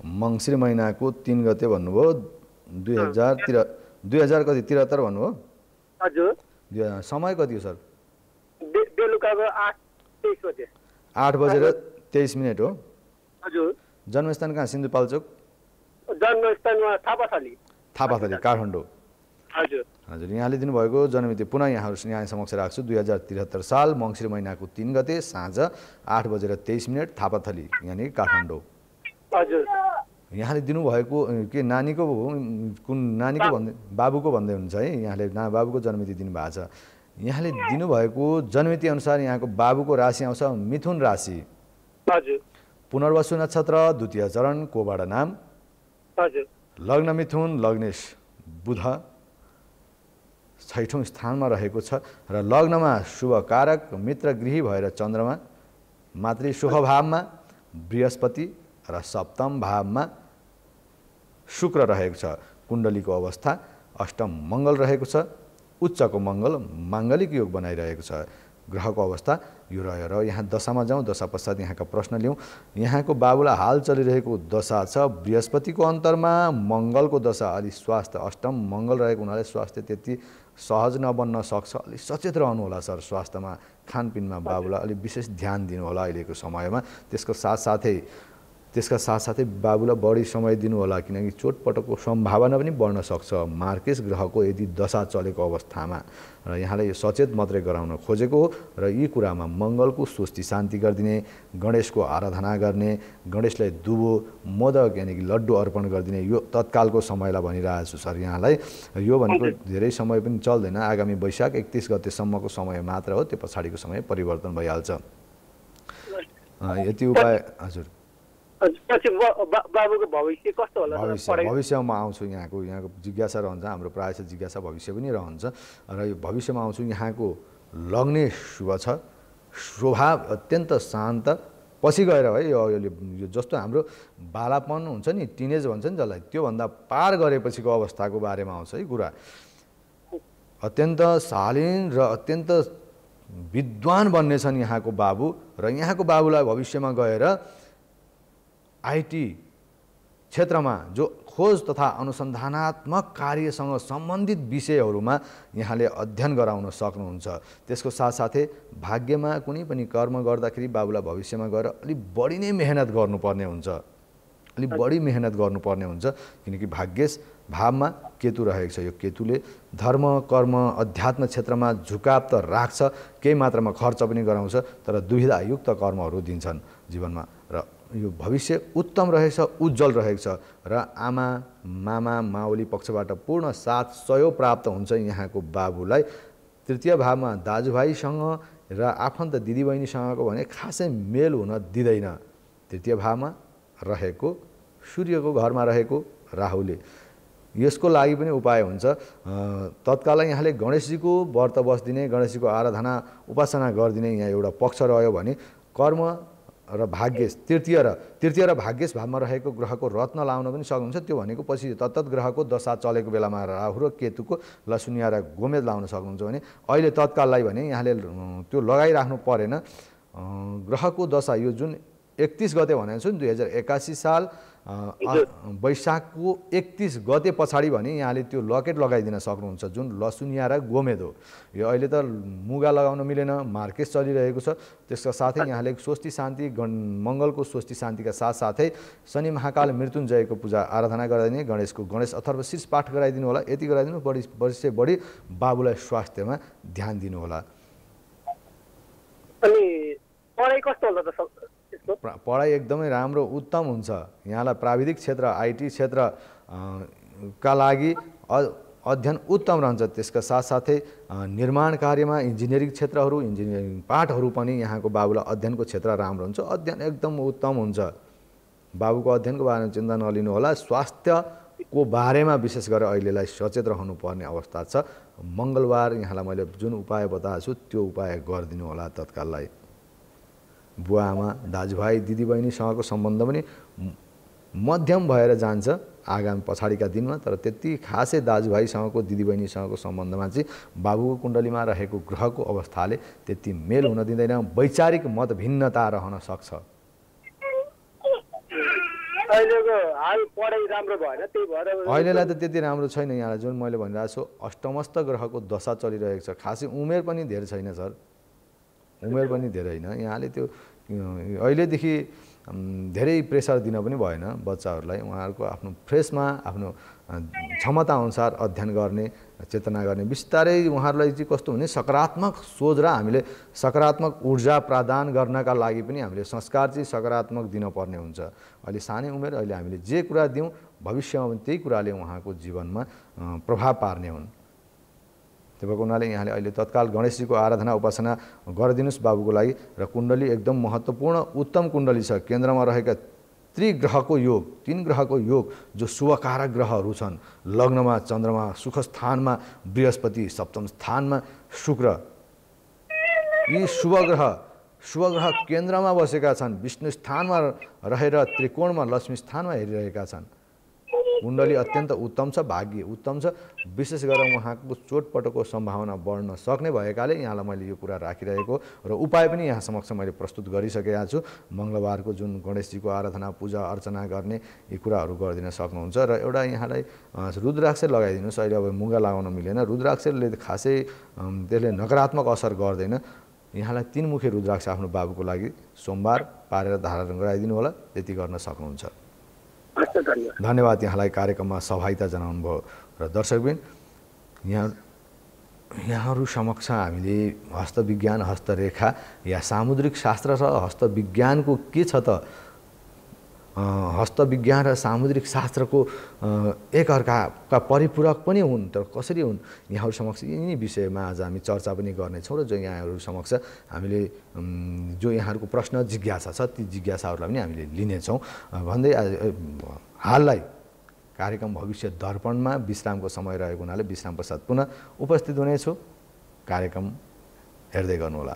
मङ्सिर महिनाको 3 गते भन्नुभयो। 2000 कति 73 भन्नुभयो हजुर। समय कति हो सर? बेलुकाको 8:23 बजे। 8:23 हो हजुर। जन्मस्थान कहाँ सिन्धुपाल्चोक जन्मस्थानमा थापाथली काठमाडौँ। हजुर हजुर यहाँले दिनुभएको जन्ममिति पुनः यहाँ समक्ष राख्छु 2073 साल मङ्सिर महिनाको 3 गते साँझ 8:23 थापाथली यानि काठमाडौँ। हजुर यहाँले दिनुभएको के नानीको कुन नानीको भन्दै बाबुको भन्दै हुन्छ है यहाँले बाबुको जन्ममिति दिनुभएको छ। यहाँले दिनुभएको जन्ममिति अनुसार यहाँको बाबुको राशि आउँछ मिथुन राशि। हजुर पुनर्वसु नक्षत्र द्वितीय चरण कोबाट नाम। हजुर लग्न मिथुन लग्नेश बुध 6औं स्थानमा रहेको छ र लग्नमा शुभ कारक मित्र गृही भएर चन्द्रमा मातृ शुभ भावमा बृहस्पति र सप्तम भावमा शुक्र रहेको छ। कुण्डलीको अवस्था अष्टम मङ्गल रहेको छ। उच्चको मङ्गल माङ्गलिक योग बनाइरहेको छ। ग्रहको अवस्था यो रह्यो र यहाँ दशामा जाउँ। दशा पश्चात यहाँका प्रश्न लिउँ। यहाँको बाबुलाई हाल चलिरहेको दशा छ बृहस्पतिको अन्तरमा मङ्गलको दशा। अलि स्वास्थ्य अष्टम मङ्गल रहेको हुनाले स्वास्थ्य त्यति सहज नबन्न सक्छ। अलिक सचेत रहनु होला सर। स्वास्थ्यमा खानपिनमा बाबुलाई अलिक विशेष ध्यान दिनु होला अहिलेको समयमा। त्यसका साथसाथै बाबुलाई बढी समय दिनु होला किनकि चोटपटकको सम्भावना पनि बढ्न सक्छ मार्केस ग्रहको यदि दशा चलेको अवस्थामा। र यहाँले यो सचेत मात्रै गराउन खोजेको हो र यी कुरामा मङ्गलको स्वस्ति शान्ति गरिदिने, गणेशको आराधना गर्ने, गणेशलाई दुबो मोदक यानि कि लड्डु अर्पण गरिदिने यो तत्कालको समयलाई भनिरहेको छु सर यहाँलाई। यो भनेको धेरै समय पनि चल्दैन। आगामी वैशाख 31 गतेसम्मको समय मात्र हो। त्यो पछाडिको समय परिवर्तन भइहाल्छ। यति उपाय हजुर। पछि बाबुको भविष्य कस्तो होला? भविष्यमा आउँछु। यहाँको जिज्ञासा रहन्छ। हाम्रो प्रायः जिज्ञासा भविष्य पनि रहन्छ र यो भविष्यमा आउँछु। यहाँको लग्ने शुभ छ। स्वभाव अत्यन्त शान्त। पछि गएर है यो जस्तो हाम्रो बालापन हुन्छ नि टिनेज भन्छ नि जसलाई त्योभन्दा पार गरेपछिको अवस्थाको बारेमा आउँछ है कुरा। अत्यन्त शालीन र अत्यन्त विद्वान बन्ने छन् यहाँको बाबु र यहाँको बाबुलाई भविष्यमा गएर आईटी क्षेत्रमा जो खोज तथा अनुसन्धानात्मक कार्यसँग सम्बन्धित विषयहरूमा यहाँले अध्ययन गराउन सक्नुहुन्छ। त्यसको साथसाथै भाग्यमा कुनै पनि कर्म गर्दाखेरि बाबुलाई भविष्यमा गएर अलिक बढी नै मेहनत गर्नुपर्ने हुन्छ। अलिक बढी मेहनत गर्नुपर्ने हुन्छ किनकि भाग्येश भावमा केतु रहेको छ। यो केतुले धर्म कर्म अध्यात्म क्षेत्रमा झुकाव त राख्छ, केही मात्रामा खर्च पनि गराउँछ, तर दुविधायुक्त कर्महरू दिन्छन् जीवनमा। र यो भविष्य उत्तम रहेछ, उज्जवल रहेको छ र आमा मामा माओली पक्षबाट पूर्ण साथ सहयोग प्राप्त हुन्छ यहाँको बाबुलाई। तृतीय भावमा दाजुभाइसँग र आफन्त दिदीबहिनीसँगको भने खासै मेल हुन दिँदैन। तृतीय भावमा रहेको सूर्यको घरमा रहेको राहुले यसको लागि पनि उपाय हुन्छ। तत्काल यहाँले गणेशजीको व्रत बस्दिने, गणेशजीको आराधना उपासना गरिदिने यहाँ एउटा पक्ष रह्यो भने कर्म र भाग्येश तृतीय र भाग्येश भावमा रहेको ग्रहको रत्न लाउन पनि सक्नुहुन्छ। त्यो भनेको पछि तत्त ग्रहको दशा चलेको बेलामा राहु र केतुको लसुनिया र गोमेद लाउन सक्नुहुन्छ भने अहिले तत्काललाई भने यहाँले त्यो लगाइराख्नु परेन। ग्रहको दशा यो जुन 31 गते भनेको छु नि 2081 साल वैशाखको 31 गते पछाडि भने यहाँले त्यो लकेट लगाइदिन सक्नुहुन्छ जुन लसुनिया र गोमेद हो। यो अहिले त मुगा लगाउन मिलेन, मार्केस चलिरहेको छ। त्यसका साथै यहाँले स्वस्ति शान्ति मङ्गलको स्वस्ति शान्तिका साथसाथै शनि महाकाल मृत्युञ्जयको पूजा आराधना गराइदिने, गणेश अथर्व शीर्ष पाठ गराइदिनु होला। यति गराइदिनु बढी बाबुलाई स्वास्थ्यमा ध्यान दिनु होला। अनि पढाइ कस्तो होला त? पढाइ एकदमै राम्रो उत्तम हुन्छ। यहाँलाई प्राविधिक क्षेत्र आईटी क्षेत्र का लागि अध्ययन उत्तम रहन्छ। त्यसका साथसाथै निर्माण कार्यमा इन्जिनियरिङ क्षेत्रहरू इन्जिनियरिङ पाठहरू पनि यहाँको बाबुलाई अध्ययनको क्षेत्र राम्रो हुन्छ। अध्ययन एकदम उत्तम हुन्छ। बाबुको अध्ययनको बारेमा चिन्ता नलिनु होला। स्वास्थ्यको बारेमा विशेष गरेर अहिलेलाई सचेत रहनुपर्ने अवस्था छ। मङ्गलबार यहाँलाई मैले जुन उपाय बताएको छु त्यो उपाय गरिदिनु होला तत्काललाई। बुवा आमा दाजुभाइ दिदीबहिनीसँगको सम्बन्ध पनि मध्यम भएर जान्छ आगामी पछाडिका दिनमा, तर त्यति खासै दाजुभाइसँगको दिदीबहिनीसँगको सम्बन्धमा चाहिँ बाबुको कुण्डलीमा रहेको ग्रहको अवस्थाले त्यति मेल हुन दिँदैन। वैचारिक मत भिन्नता रहन सक्छ। अहिलेलाई त त्यति राम्रो छैन। यहाँलाई जुन मैले भनिरहेको छु अष्टमस्थ ग्रहको दशा चलिरहेको छ। खासै उमेर पनि धेरै छैन सर, उमेर पनि धेरै होइन। यहाँले त्यो अहिलेदेखि धेरै प्रेसर दिन पनि भएन बच्चाहरूलाई। उहाँहरूको आफ्नो फ्रेसमा आफ्नो क्षमता अनुसार अध्ययन गर्ने, चेतना गर्ने, बिस्तारै उहाँहरूलाई चाहिँ कस्तो भने सकारात्मक सोच र हामीले सकारात्मक ऊर्जा प्रदान गर्नका लागि पनि हामीले संस्कार चाहिँ सकारात्मक दिनुपर्ने हुन्छ। अहिले सानै उमेर, अहिले हामीले जे कुरा दिउँ भविष्यमा पनि त्यही कुराले उहाँको जीवनमा प्रभाव पार्ने हुन्। त्यो भएको हुनाले यहाँले अहिले तत्काल गणेशजीको आराधना उपासना गरिदिनुहोस् बाबुको लागि। र कुण्डली एकदम महत्त्वपूर्ण उत्तम कुण्डली छ। केन्द्रमा रहेका त्रिग्रहको योग, 3 ग्रहको योग जो शुभकारक ग्रहहरू छन्। लग्नमा चन्द्रमा, सुख स्थानमा बृहस्पति, सप्तम स्थानमा शुक्र। यी शुभ ग्रह केन्द्रमा बसेका छन्। विष्णु स्थानमा रहेर त्रिकोणमा लक्ष्मी स्थानमा हेरिरहेका छन्। कुण्डली अत्यन्त उत्तम छ, भाग्य उत्तम छ। विशेष गरेर उहाँको चोटपटकको सम्भावना बढ्न सक्ने भएकाले यहाँलाई मैले यो कुरा राखिरहेको र उपाय पनि यहाँ समक्ष मैले प्रस्तुत गरिसकेका छु। मङ्गलबारको जुन गणेशजीको आराधना पूजा अर्चना गर्ने यी कुराहरू गरिदिन सक्नुहुन्छ। र एउटा यहाँलाई रुद्राक्ष लगाइदिनुहोस्। अहिले अब मुगा लगाउन मिलेन। रुद्राक्षले खासै त्यसले नकारात्मक असर गर्दैन। यहाँलाई 3 मुखे रुद्राक्ष आफ्नो बाबुको लागि सोमबार पारेर धारण गराइदिनु होला। त्यति गर्न सक्नुहुन्छ। धन्यवाद यहाँलाई कार्यक्रममा सहभागिता जनाउनु भयो। र दर्शकबिन यहाँहरू समक्ष हामीले हस्तविज्ञान, हस्तरेखा या सामुद्रिक शास्त्र र हस्तविज्ञानको के छ त, हस्तविज्ञान र सामुद्रिक शास्त्रको एकअर्काका परिपूरक पनि हुन्। तर कसरी हुन् यहाँहरू समक्ष यिनी विषयमा आज हामी चर्चा पनि गर्नेछौँ। र जो यहाँहरू समक्ष हामीले जो यहाँहरूको प्रश्न जिज्ञासा छ ती जिज्ञासाहरूलाई पनि हामीले लिनेछौँ भन्दै हाललाई कार्यक्रम भविष्य दर्पणमा विश्रामको समय रहेको हुनाले विश्राम पश्चात पुनः उपस्थित हुनेछु। कार्यक्रम हेर्दै गर्नुहोला।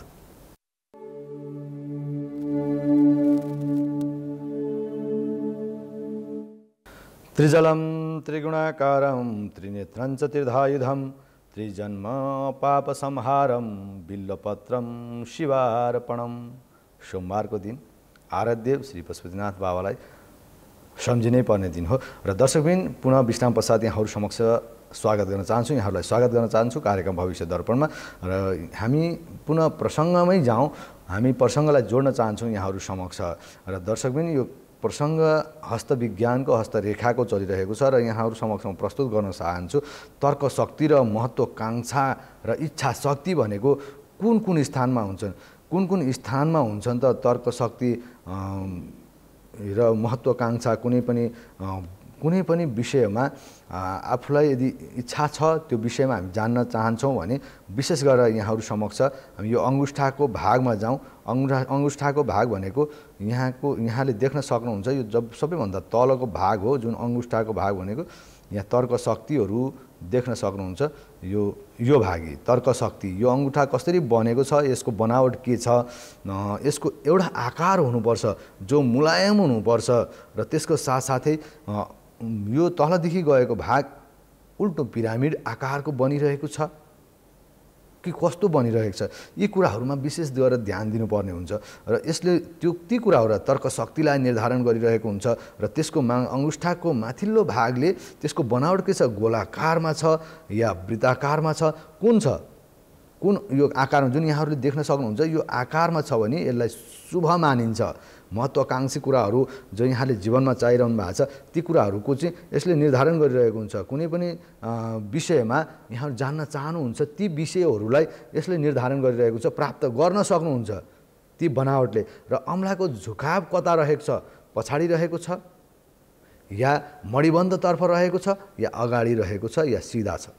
त्रिजलं त्रिगुणाकारं त्रिनेत्रं च त्रिधायुधं त्रिजन्म पापसंहारं बिल्वपत्रं शिवार्पणं। सोमबारको दिन आराध्य श्री पशुपतिनाथ बाबालाई सम्झिनै पर्ने दिन हो। र दर्शकबिन पुनः विश्राम पश्चात यहाँहरू समक्ष स्वागत गर्न चाहन्छु, यहाँहरूलाई स्वागत गर्न चाहन्छु कार्यक्रम भविष्य दर्पणमा। र हामी पुनः प्रसङ्गमै जाउँ। हामी प्रसङ्गलाई जोड्न चाहन्छौँ यहाँहरू समक्ष। र दर्शकबिन यो प्रसङ्ग हस्तविज्ञानको, हस्तरेखाको चलिरहेको छ। र यहाँहरू समक्ष प्रस्तुत गर्न चाहन्छु तर्क शक्ति र महत्त्वाकांक्षा र इच्छा शक्ति भनेको कुन कुन स्थानमा हुन्छन्, कुन कुन स्थानमा हुन्छन् त तर्क शक्ति र महत्त्वाकांक्षा। कुनै पनि विषयमा आफूलाई यदि इच्छा छ त्यो विषयमा हामी जान्न चाहन्छौँ भने विशेष गरेर यहाँहरू समक्ष हामी यो अङ्गुष्ठाको भागमा जाउँ। अङ्गुष्ठाको भाग भनेको यहाँले देख्न सक्नुहुन्छ यो सबैभन्दा तलको भाग हो। जुन अङ्गुष्ठाको भाग भनेको यहाँ तर्क शक्तिहरू देख्न सक्नुहुन्छ। यो भागी तर्क शक्ति, यो अङ्गुठा कसरी बनेको छ, यसको बनावट के छ, यसको एउटा आकार हुनुपर्छ जो मुलायम हुनुपर्छ। र त्यसको साथसाथै यो तलदेखि गएको भाग उल्टो पिरामिड आकारको बनिरहेको छ कि कस्तो बनिरहेको छ, यी कुराहरूमा विशेष गरेर ध्यान दिनुपर्ने हुन्छ। र यसले ती कुराहरू तर्क शक्तिलाई निर्धारण गरिरहेको हुन्छ। र त्यसको अङ्गुष्ठाको माथिल्लो भागले त्यसको बनावट के छ, गोलाकारमा छ या वृत्ताकारमा छ, कुन यो आकारमा जुन यहाँहरूले देख्न सक्नुहुन्छ यो आकारमा छ भने यसलाई शुभ मानिन्छ। महत्त्वाकांक्षी कुराहरू जो यहाँले जीवनमा चाहिरहनु भएको छ ती कुराहरूको चाहिँ यसले निर्धारण गरिरहेको हुन्छ। कुनै पनि विषयमा यहाँहरू जान्न चाहनुहुन्छ ती विषयहरूलाई यसले निर्धारण गरिरहेको छ, प्राप्त गर्न सक्नुहुन्छ ती बनावटले। र अम्लाको झुकाव कता रहेको छ, पछाडि रहेको छ या मणिबन्धतर्फ रहेको छ या अगाडि रहेको छ या सिधा छ,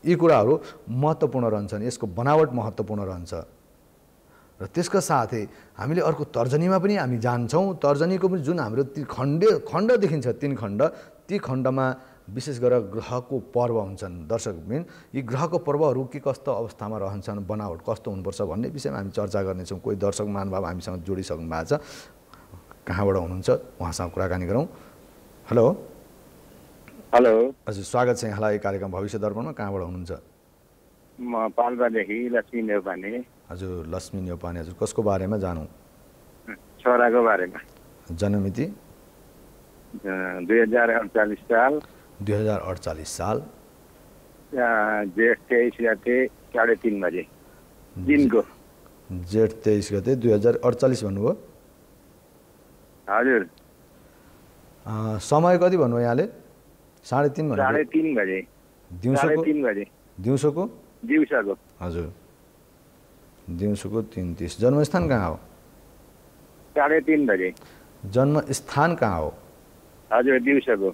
यी कुराहरू महत्त्वपूर्ण रहन्छन्। यसको बनावट महत्त्वपूर्ण रहन्छ। र त्यसका साथै हामीले अर्को तर्जनीमा पनि हामी जान्छौँ। तर्जनीको पनि जुन हाम्रो खण्ड देखिन्छ 3 खण्ड, ती खण्डमा विशेष गरेर ग्रहको पर्व हुन्छन्। दर्शकबिन यी ग्रहको पर्वहरू के कस्तो अवस्थामा रहन्छन्, बनावट कस्तो हुनुपर्छ भन्ने विषयमा हामी चर्चा गर्नेछौँ। कोही दर्शक महानुभाव हामीसँग जोडिसक्नु भएको छ, कहाँबाट हुनुहुन्छ उहाँसँग कुराकानी गरौँ। हेलो हजुर, स्वागत छ यहाँलाई कार्यक्रम भविष्य दर्पणमा। कहाँबाट हुनुहुन्छ? म पाल्पादेखि लक्ष्मी नेउपाने। हजुर लक्ष्मी नेउपाने, हजुर कसको बारेमा जानौँ? छोराको बारेमा। जन्ममिति? 2048 साल। 2048 साल जेठ 23 गते 3:30 बजे दिनको। जेठ 23 गते 2048 भन्नुभयो? हजुर समय कति भन्नुभयो यहाँले 3:30 भन्नुभयो 3:30 बजे दिउँसोको 3:30 बजे दिउँसोको दिउँसोको हजुर दिउँसोको 3:30 जन्मस्थान कहाँ हो 3:30 बजे जन्मस्थान कहाँ हो हजुर दिउँसोको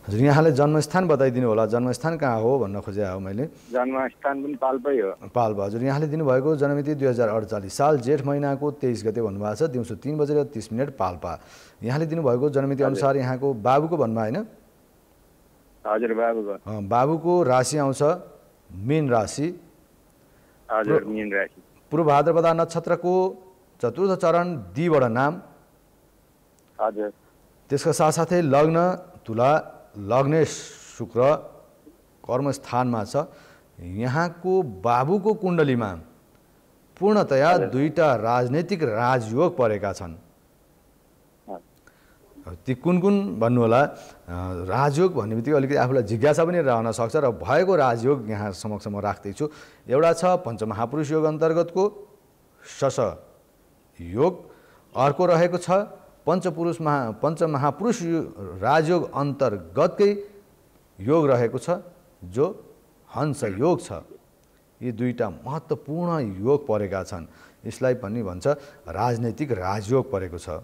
हजुर यहाँले जन्मस्थान बताइदिनु होला जन्मस्थान कहाँ हो भन्न खोजे हो मैले जन्मस्थान पनि पाल्पै हो पाल्पा हजुर यहाँले दिनुभएको जन्ममिति 2048 साल जेठ महिनाको 23 गते भन्नुभएको छ दिउँसो 3:30 पाल्पा यहाँले दिनुभएको जन्ममिति अनुसार यहाँको बाबुको भन्नुभयो होइन हजुर बाबुको बाबुको राशि आउँछ मीन राशि हजुर मीन राशि पूर्व भाद्रपदा नक्षत्रको चतुर्थ चरण द्विवर्ण नाम हजुर त्यसका साथसाथै लग्न तुला लग्नेश शुक्र कर्मस्थानमा छ यहाँको बाबुको कुण्डलीमा पूर्णतया दुईटा राजनैतिक राजयोग परेका छन् ती कुन कुन भन्नु होला राजयोग भन्ने बित्तिकै अलिकति आफूलाई जिज्ञासा पनि रहन सक्छ र भएको राजयोग यहाँ समक्ष म राख्दैछु एउटा छ पञ्चमहापुरुष योग अन्तर्गतको शश योग अर्को रहेको छ पञ्चमहापुरुष राजयोग अन्तर्गतकै योग रहेको छ जो हंस योग छ यी दुईटा महत्त्वपूर्ण योग परेका छन् यसलाई पनि भन्छ राजनैतिक राजयोग परेको छ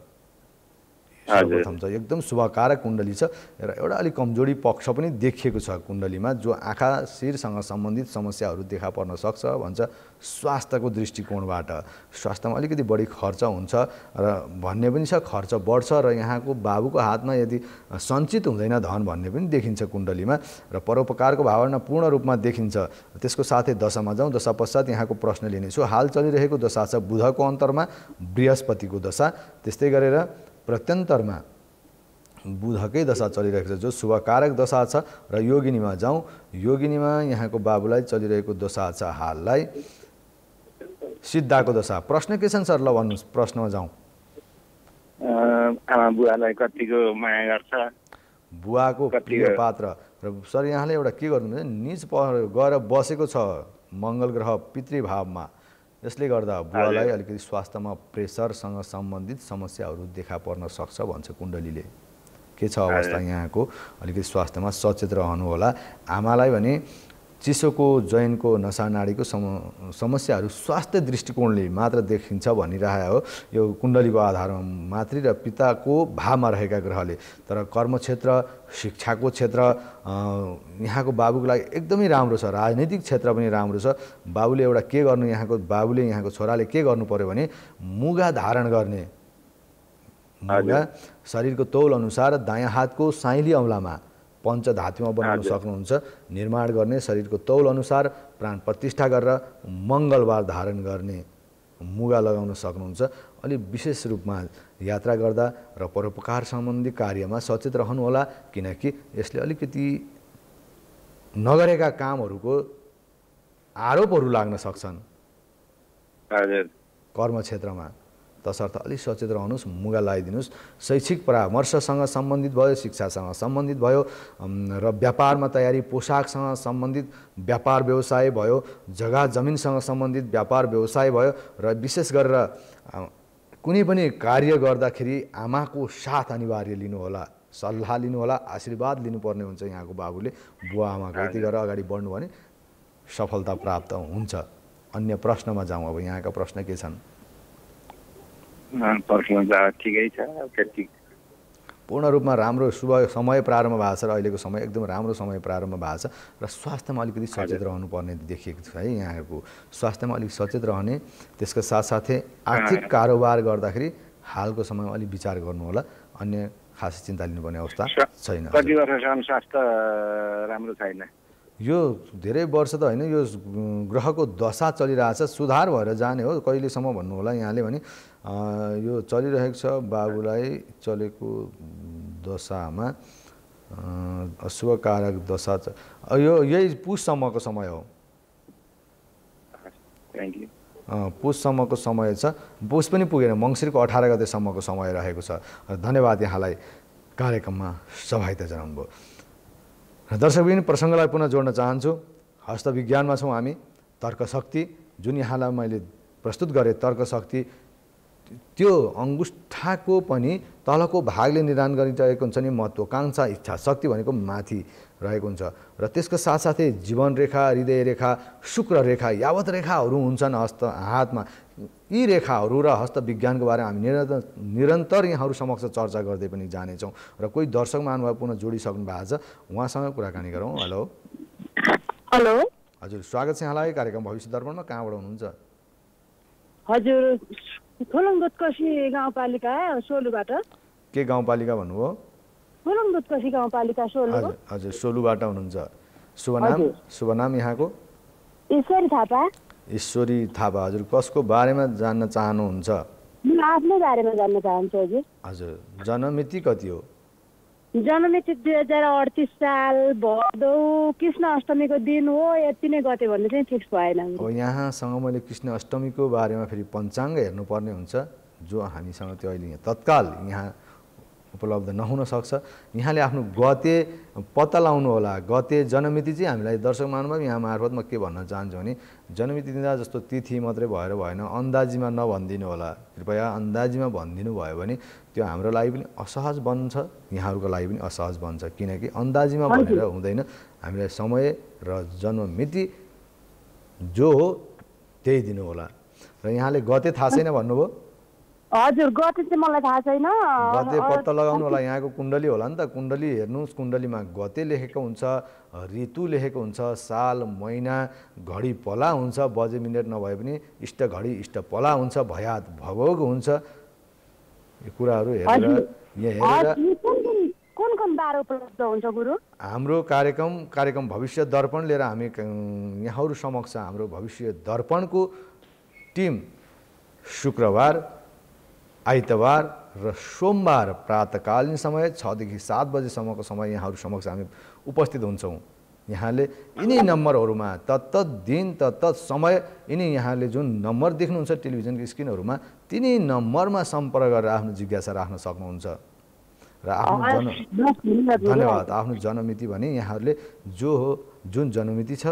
सर्वप्रथम छ एकदम शुभकारक कुण्डली छ र एउटा अलिक कमजोरी पक्ष पनि देखिएको छ कुण्डलीमा जो आँखा शिरसँग सम्बन्धित समस्याहरू देखा पर्न सक्छ भन्छ स्वास्थ्यको दृष्टिकोणबाट स्वास्थ्यमा अलिकति बढी खर्च हुन्छ र भन्ने पनि छ खर्च बढ्छ र यहाँको बाबुको हातमा यदि सञ्चित हुँदैन धन भन्ने पनि देखिन्छ कुण्डलीमा र परोपकारको भावना पूर्ण रूपमा देखिन्छ त्यसको साथै दशामा जाउँ दशा पश्चात यहाँको प्रश्न लिनेछु हाल चलिरहेको दशा छ बुधको अन्तरमा बृहस्पतिको दशा त्यस्तै गरेर प्रत्यन्तरमा बुधकै दशा चलिरहेको छ जो शुभकारक दशा छ र योगिनीमा जाउँ योगिनीमा यहाँको बाबुलाई चलिरहेको दशा छ हाललाई सिद्धाको दशा प्रश्न के छन् सर ल भन्नुहोस् प्रश्नमा जाउँ आमा बुवालाई कतिको माया गर्छ बुवाको प्रिय पात्र र सर यहाँले एउटा के गर्नुहुन्छ निज गएर बसेको छ मङ्गल ग्रह पितृभावमा यसले गर्दा बुवालाई अलिकति स्वास्थ्यमा प्रेसरसँग सम्बन्धित समस्याहरू देखा पर्न सक्छ भन्छ कुण्डलीले के छ अवस्था यहाँको अलिकति स्वास्थ्यमा सचेत रहनु होला आमालाई भने चिसोको जैनको नसा नाडीको समस्याहरू स्वास्थ्य दृष्टिकोणले मात्र देखिन्छ भनिरहेको हो यो कुण्डलीको आधारमा मातृ र पिताको भावमा रहेका ग्रहले तर कर्मक्षेत्र शिक्षाको क्षेत्र यहाँको बाबुको लागि एकदमै राम्रो छ राजनैतिक क्षेत्र पनि राम्रो छ बाबुले एउटा के गर्नु बाबुले यहाँको छोराले के गर्नु पर्यो भने मुगा धारण गर्ने मुगा शरीरको तौल अनुसार दायाँ हातको साइली औँलामा पञ्चधातुमा बनाउन सक्नुहुन्छ निर्माण गर्ने शरीरको तौल अनुसार प्राण प्रतिष्ठा गरेर मङ्गलबार धारण गर्ने मुगा लगाउन सक्नुहुन्छ अलि विशेष रूपमा यात्रा गर्दा र परोपकार सम्बन्धी कार्यमा सचेत रहनुहोला किनकि यसले अलिकति नगरेका कामहरूको आरोपहरू लाग्न सक्छन् कर्मक्षेत्रमा तसर्थ अलिक सचेत रहनुहोस् मुगा लगाइदिनुहोस् शैक्षिक परामर्शसँग सम्बन्धित भयो शिक्षासँग सम्बन्धित भयो र व्यापारमा तयारी पोसाकसँग सम्बन्धित व्यापार व्यवसाय भयो जग्गा जमिनसँग सम्बन्धित व्यापार व्यवसाय भयो र विशेष गरेर कुनै पनि कार्य गर्दाखेरि आमाको साथ अनिवार्य लिनुहोला सल्लाह लिनुहोला आशीर्वाद लिनुपर्ने हुन्छ यहाँको बाबुले बुवा आमाको यति गरेर अगाडि बढ्नु भने सफलता प्राप्त हुन्छ अन्य प्रश्नमा जाउँ अब यहाँका प्रश्न के छन् ठिकै छ पूर्ण रूपमा राम्रो शुभ समय प्रारम्भ भएको छ र अहिलेको समय एकदम राम्रो समय प्रारम्भ भएको छ र स्वास्थ्यमा अलिकति सचेत रहनुपर्ने देखिएको छ है यहाँको स्वास्थ्यमा अलिक सचेत रहने त्यसका साथसाथै आर्थिक कारोबार गर्दाखेरि हालको समयमा अलिक विचार गर्नु होला अन्य खासै चिन्ता लिनुपर्ने अवस्था छैन कति वर्षसम्म स्वास्थ्य राम्रो छैन यो धेरै वर्ष त होइन यो ग्रहको दशा चलिरहेछ सुधार भएर जाने हो कहिलेसम्म भन्नु होला यहाँले भने यो चलिरहेको छ बाबुलाई चलेको दशामा अशुभकारक दशा यो यही पुससम्मको समय हो पुससम्मको समय छ पुस पनि पुगेन मङ्सिरको 18 गतेसम्मको समय रहेको छ धन्यवाद यहाँलाई कार्यक्रममा सहभागिता जनाउनुभयो दर्शकबिन प्रसङ्गलाई पुनः जोड्न चाहन्छु हस्तविज्ञानमा छौँ हामी तर्कशक्ति जुन यहाँलाई मैले प्रस्तुत गरेँ तर्कशक्ति त्यो अङ्गुष्ठाको पनि तलको भागले निर्धारण गरिरहेको हुन्छ नि महत्त्वाकांक्षा इच्छा शक्ति भनेको माथि रहेको हुन्छ र त्यसको साथसाथै जीवन रेखा हृदय रेखा शुक्र रेखा यावत रेखाहरू हुन्छन् हस्त हातमा यी रेखाहरू र हस्त विज्ञानको बारेमा हामी निरन्तर यहाँहरू समक्ष चर्चा गर्दै पनि जानेछौँ र कोही दर्शक महानुभाव पुनः जोडिसक्नु भएको छ उहाँसँग कुराकानी गरौँ। हेलो हेलो हजुर स्वागत छ यहाँलाई कार्यक्रम भविष्य दर्पणमा। कहाँबाट हुनुहुन्छ? हजुर खोलङ दुधकोशी गाउँपालिका सोलुबाट। के गाउँपालिका भन्नुभयो? खोलङ दुधकोशी गाउँपालिका सोलु। हजुर सोलुबाट हुनुहुन्छ। शुभ नाम यहाँको? ईश्वरी थापा। ईश्वरी थापा। हजुर कसको बारेमा जान्न चाहनुहुन्छ? म आफ्नै बारेमा जान्न चाहन्छु हजुर। हजुर जन्ममिति कति हो? जन्ममिति 2038 साल भदौ कृष्ण अष्टमीको दिन हो। यति नै गते भन्ने चाहिँ फिक्स भएन। हो यहाँसँग मैले कृष्ण अष्टमीको बारेमा फेरि पञ्चाङ्ग हेर्नुपर्ने हुन्छ जो हामीसँग त्यो अहिले यहाँ तत्काल यहाँ उपलब्ध नहुन सक्छ। यहाँले आफ्नो गते पत्ता लाउनु होला। गते जन्ममिति चाहिँ हामीलाई दर्शक महानुभाव यहाँ मार्फत म के भन्न चाहन्छु भने जन्ममिति दिँदा जस्तो तिथि मात्रै भएर भएन, अन्दाजीमा नभनिदिनु होला। कृपया अन्दाजीमा भनिदिनु भयो भने त्यो हाम्रो लागि पनि असहज बन्छ, यहाँहरूको लागि पनि असहज बन्छ। किनकि अन्दाजीमा भनेर हुँदैन। हामीलाई समय र जन्ममिति जो हो त्यही दिनु होला। र यहाँले गते थाहा छैन भन्नुभयो? हजुर गते चाहिँ मलाई थाहा छैन। गते पत्ता लगाउनु होला। यहाँको कुण्डली होला नि त। कुण्डली हेर्नुहोस्, कुण्डलीमा गते लेखेको हुन्छ, ऋतु लेखेको हुन्छ, साल महिना घडी पला हुन्छ, बजे मिनेट नभए पनि इष्ट घडी इष्ट पला हुन्छ, भयात भवोग हुन्छ। यो कुराहरू हेरेर कुन बार उपलब्ध हुन्छ गुरु? हाम्रो कार्यक्रम भविष्य दर्पण लिएर हामी यहाँहरू समक्ष हाम्रो भविष्य दर्पणको टिम शुक्रबार, आइतबार र सोमबार प्रातकालीन समय 6 देखि 7 बजेसम्मको समय यहाँहरू समक्ष हामी उपस्थित हुन्छौँ। यहाँले यिनै नम्बरहरूमा तत्त दिन तत्त समय यिनै यहाँले जुन नम्बर देख्नुहुन्छ टेलिभिजनको स्क्रिनहरूमा तिनै नम्बरमा सम्पर्क गरेर आफ्नो जिज्ञासा राख्न सक्नुहुन्छ। र आफ्नो धन्यवाद। आफ्नो जन्ममिति भने यहाँहरूले जो हो जुन जन्ममिति छ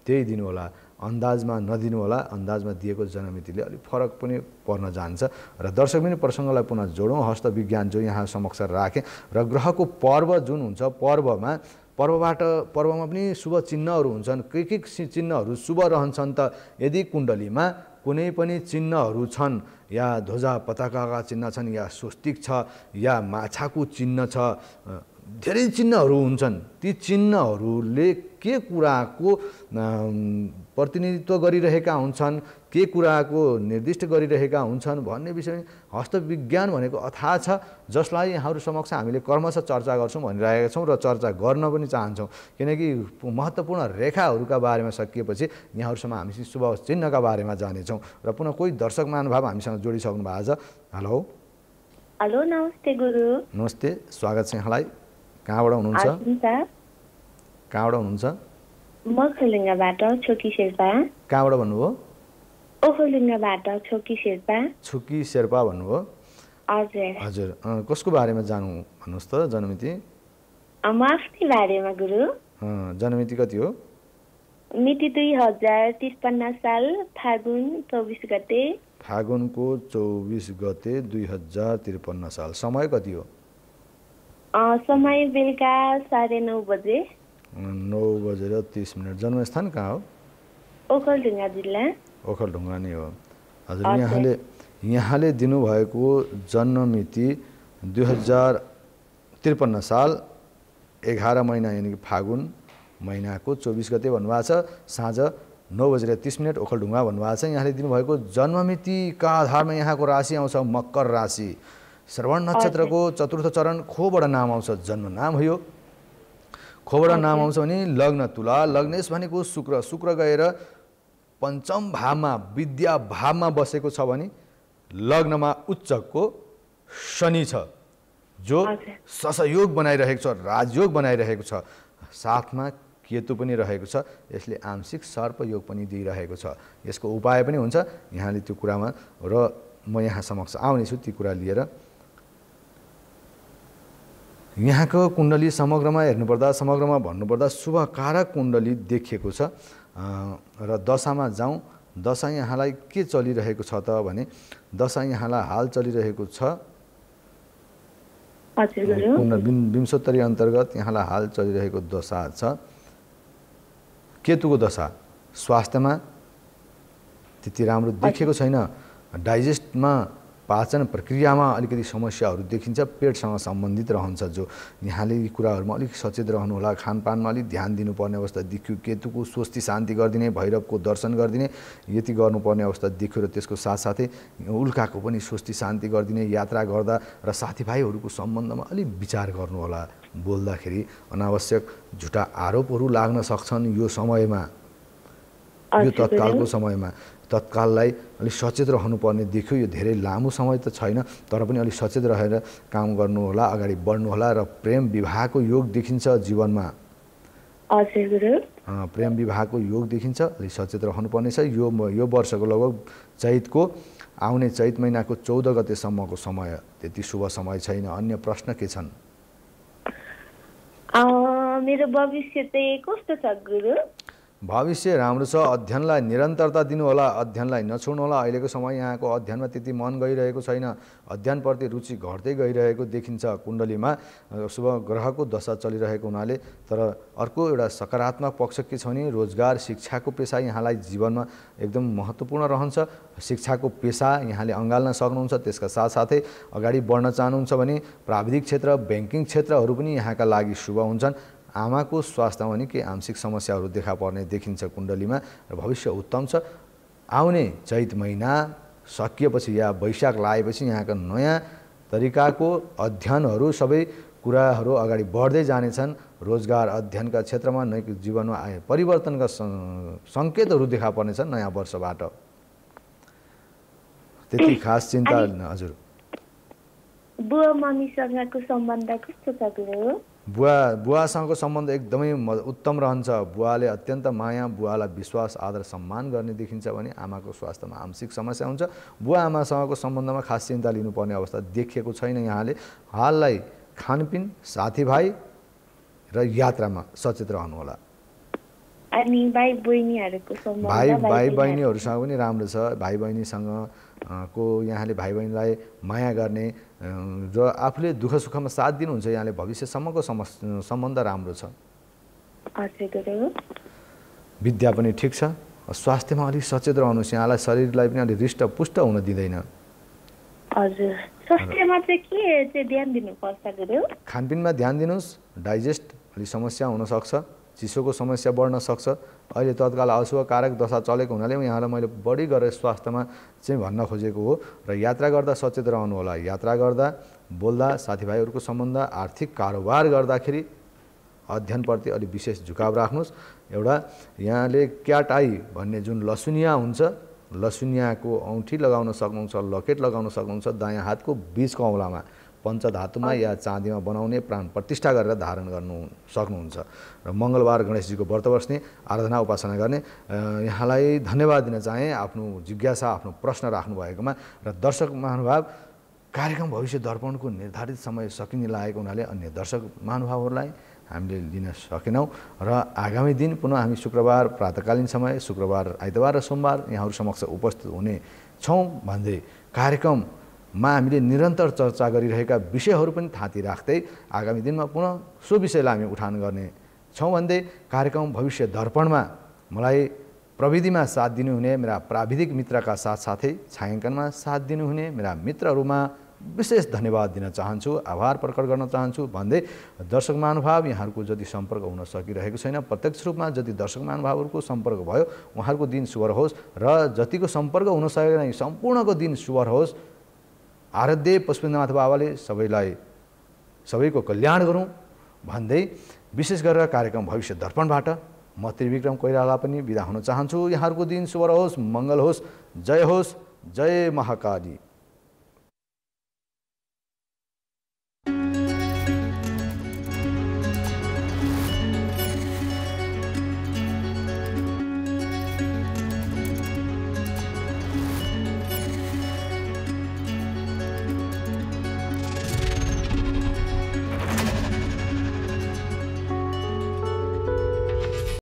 त्यही दिनु होला। अन्दाजमा नदिनु होला। अन्दाजमा दिएको जन्ममितिले अलिक फरक पनि पर्न जान्छ। र दर्शक पनि प्रसङ्गलाई पुनः जोडौँ। हस्त विज्ञान जो यहाँ समक्ष राखेँ र ग्रहको पर्व जुन हुन्छ पर्वमा पनि शुभ चिन्हहरू हुन्छन्। के चिन्हहरू शुभ रहन्छन् त? यदि कुण्डलीमा कुनै पनि चिन्हहरू छन्, या ध्वजा पताकाका चिन्ह छन्, या स्वस्तिक छ, या माछाको चिन्ह छ, धेरै चिन्हहरू हुन्छन्। ती चिन्हहरूले के कुराको प्रतिनिधित्व गरिरहेका हुन्छन्, के कुराको निर्दिष्ट गरिरहेका हुन्छन् भन्ने विषय हस्तविज्ञान भनेको अथाह छ, जसलाई यहाँहरू समक्ष हामीले क्रमशः चर्चा गर्छौँ भनिरहेका छौँ र चर्चा गर्न पनि चाहन्छौँ। किनकि महत्त्वपूर्ण रेखाहरूका बारेमा सकिएपछि यहाँहरूसँग हामी शुभ चिन्हका बारेमा जानेछौँ। र पुनः कोही दर्शक महानुभाव हामीसँग जोडिसक्नु भएको छ। हेलो हेलो नमस्ते गुरु। नमस्ते स्वागत छ यहाँलाई। कहाँबाट हुनुहुन्छ? कहाँबाट हुनुहुन्छ? म ओखलढुङ्गाबाट छोकी शेर्पा। कहाँबाट भन्नुभयो? ओखलढुङ्गाबाट छोकी शेर्पा। छोकी शेर्पा भन्नुभयो? हजुर हजुर। कसको बारेमा जानु भन्नुहोस् त? जन्ममिति? म आफ्नै बारेमा गुरु। जन्ममिति कति हो? मिति 2053 साल फागुन 24 गते। फागुनको 24 गते 2053 साल। समय कति हो? समय बेलुका 9:30 बजे। 9:30। जन्मस्थान कहाँ हो? ओखलढुङ्गा जिल्ला। ओखलढुङ्गा नै हो। हजुर यहाँले दिनुभएको जन्ममिति 2053 साल 11 महिना यानि कि फागुन महिनाको 24 गते भन्नुभएको छ। साँझ 9:30 ओखलढुङ्गा भन्नुभएको छ। यहाँले दिनुभएको जन्ममितिका आधारमा यहाँको राशि आउँछ मकर राशि। श्रवण नक्षत्रको चतुर्थ चरण खोबाट नाम आउँछ, जन्म नाम हो यो। खोबाट नाम आउँछ भने लग्न तुला। लग्नेश भनेको शुक्र। शुक्र गएर पञ्चम भावमा विद्या भावमा बसेको छ भने लग्नमा उच्चको शनि छ जो सहयोग बनाइरहेको छ, राजयोग बनाइरहेको छ। साथमा केतु पनि रहेको छ। यसले आंशिक सर्पयोग पनि दिइरहेको छ। यसको उपाय पनि हुन्छ। यहाँले त्यो कुरामा र म यहाँ समक्ष आउनेछु ती कुरा लिएर। यहाँको कुण्डली समग्रमा भन्नुपर्दा शुभकारक कुण्डली देखिएको छ। र दशामा जाउँ दशा यहाँलाई के चलिरहेको छ त भने दशा यहाँलाई हाल चलिरहेको छ हजुर गुरु विंशोत्तरी अन्तर्गत यहाँलाई हाल चलिरहेको दशा छ केतुको दशा। स्वास्थ्यमा त्यति राम्रो देखिएको छैन, डाइजेस्टमा पाचन प्रक्रियामा अलिकति समस्याहरू देखिन्छ, पेटसँग सम्बन्धित रहन्छ। जो यहाँले यी कुराहरूमा अलिक सचेत रहनुहोला, खानपानमा अलिक ध्यान दिनुपर्ने अवस्था देखियो। केतुको स्वस्ति शान्ति गरिदिने, भैरवको दर्शन गरिदिने यति गर्नुपर्ने अवस्था देखियो र त्यसको साथसाथै उल्काको पनि स्वस्ति शान्ति गरिदिने, यात्रा गर्दा र साथीभाइहरूको सम्बन्धमा अलिक विचार गर्नुहोला। बोल्दाखेरि अनावश्यक झुटा आरोपहरू लाग्न सक्छन् यो समयमा, यो तत्कालको समयमा। तत्काललाई अलिक सचेत रहनुपर्ने देखियो। यो धेरै लामो समय त छैन, तर पनि अलिक सचेत रहेर काम गर्नुहोला, अगाडि बढ्नुहोला। र प्रेम विवाहको योग देखिन्छ जीवनमा। हजुर गुरु प्रेम विवाहको योग देखिन्छ, अलिक सचेत रहनुपर्नेछ। यो वर्षको लगभग चैतको आउने चैत महिनाको 14 गतेसम्मको समय त्यति शुभ समय छैन। अन्य प्रश्न के छन्? मेरो भविष्य चाहिँ कस्तो छ गुरु? भविष्य राम्रो छ। अध्ययनलाई निरन्तरता दिनुहोला, अध्ययनलाई नछोड्नुहोला। अहिलेको समय यहाँको अध्ययनमा त्यति मन गइरहेको छैन, अध्ययनप्रति रुचि घट्दै गइरहेको देखिन्छ। कुण्डलीमा शुभ ग्रहको दशा चलिरहेको हुनाले। तर अर्को एउटा सकारात्मक पक्ष के छ भने रोजगार शिक्षाको पेसा यहाँलाई जीवनमा एकदम महत्त्वपूर्ण रहन्छ। शिक्षाको पेसा यहाँले अँगाल्न सक्नुहुन्छ। त्यसका साथसाथै अगाडि बढ्न चाहनुहुन्छ भने प्राविधिक क्षेत्र, ब्याङ्किङ क्षेत्रहरू पनि यहाँका लागि शुभ हुन्छन्। आमाको स्वास्थ्यमा पनि केही आंशिक समस्याहरू देखा पर्ने देखिन्छ कुण्डलीमा र भविष्य उत्तम छ। आउने चैत महिना सकिएपछि या वैशाख लागेपछि यहाँका नयाँ तरिकाको अध्ययनहरू सबै कुराहरू अगाडि बढ्दै जानेछन्। रोजगार अध्ययनका क्षेत्रमा नैतिक जीवनमा परिवर्तनका सङ्केतहरू देखा पर्नेछन् नयाँ वर्षबाट। त्यति खास चिन्ता। हजुर बुवा मम्मीसँगको सम्बन्ध कस्तो छ गुरु? बुवासँगको सम्बन्ध एकदमै उत्तम रहन्छ। बुवाले अत्यन्त माया, बुवालाई विश्वास, आदर, सम्मान गर्ने देखिन्छ भने आमाको स्वास्थ्यमा आंशिक समस्या हुन्छ। बुवा आमासँगको सम्बन्धमा खास चिन्ता लिनुपर्ने अवस्था देखिएको छैन यहाँले। हाललाई खानपिन, साथीभाइ र यात्रामा सचेत रहनुहोला। अनि भाइ बहिनीहरूसँग पनि राम्रो छ। भाइ बहिनीसँग को यहाँले भाइ बहिनीलाई माया गर्ने र आफूले दुःख सुखमा साथ दिनुहुन्छ। यहाँले भविष्यसम्मको सम्बन्ध राम्रो छ। विद्या पनि ठिक छ। स्वास्थ्यमा अलिक सचेत रहनुहोस्। यहाँलाई शरीरलाई पनि अलिक हृष्टपुष्ट हुन दिँदैन। खानपिनमा ध्यान दिनुहोस्। डाइजेस्ट अलिक समस्या हुनसक्छ, चिसोको समस्या बढ्न सक्छ। अहिले तत्काल अशुभ कारक दशा चलेको हुनाले यहाँलाई मैले बढी गरेर स्वास्थ्यमा चाहिँ भन्न खोजेको हो। र यात्रा गर्दा सचेत रहनुहोला। यात्रा गर्दा, बोल्दा, साथीभाइहरूको सम्बन्ध, आर्थिक कारोबार गर्दाखेरि अध्ययनप्रति अलिक विशेष झुकाव राख्नुहोस्। एउटा यहाँले क्याट आई भन्ने जुन लसुनिया हुन्छ, लसुनियाको औँठी लगाउन सक्नुहुन्छ, लकेट लगाउन सक्नुहुन्छ। दायाँ हातको बीचको औँलामा पञ्चधातुमा या चाँदीमा बनाउने प्राण प्रतिष्ठा गरेर धारण गर्नु सक्नुहुन्छ। र मङ्गलबार गणेशजीको व्रत बस्ने, आराधना उपासना गर्ने। यहाँलाई धन्यवाद दिन चाहे आफ्नो जिज्ञासा, आफ्नो प्रश्न राख्नुभएकोमा। र दर्शक महानुभाव, कार्यक्रम भविष्य दर्पणको निर्धारित समय सकिने लागेको हुनाले अन्य दर्शक महानुभावहरूलाई हामीले लिन सकेनौँ। र आगामी दिन पुनः हामी शुक्रबार प्रातकालीन समय, शुक्रबार, आइतबार र सोमबार यहाँहरू समक्ष उपस्थित हुने छौँ भन्दै कार्यक्रममा हामीले निरन्तर चर्चा गरिरहेका विषयहरू पनि थाती राख्दै आगामी दिनमा पुनः सो विषयलाई हामी उठान गर्ने छौँ भन्दै कार्यक्रम भविष्य दर्पणमा मलाई प्रविधिमा साथ दिनुहुने मेरा प्राविधिक मित्रका साथसाथै छायाङ्कनमा साथ दिनुहुने मेरा मित्रहरूमा विशेष धन्यवाद दिन चाहन्छु, आभार प्रकट गर्न चाहन्छु भन्दै दर्शक महानुभाव यहाँहरूको जति सम्पर्क हुन सकिरहेको छैन, प्रत्यक्ष रूपमा जति दर्शक महानुभावहरूको सम्पर्क भयो उहाँहरूको दिन शुभ रहोस् र जतिको सम्पर्क हुन सकेन सम्पूर्णको दिन शुभ रहोस्। आराध्य पुष्पेन्द्रनाथ बाबाले सबैको कल्याण गरौँ भन्दै विशेष गरेर कार्यक्रम भविष्य दर्पणबाट म त्रिविक्रम कोइराला पनि बिदा हुन चाहन्छु। यहाँहरूको दिन शुभ रहोस्, मङ्गल होस्, जय महाकाली।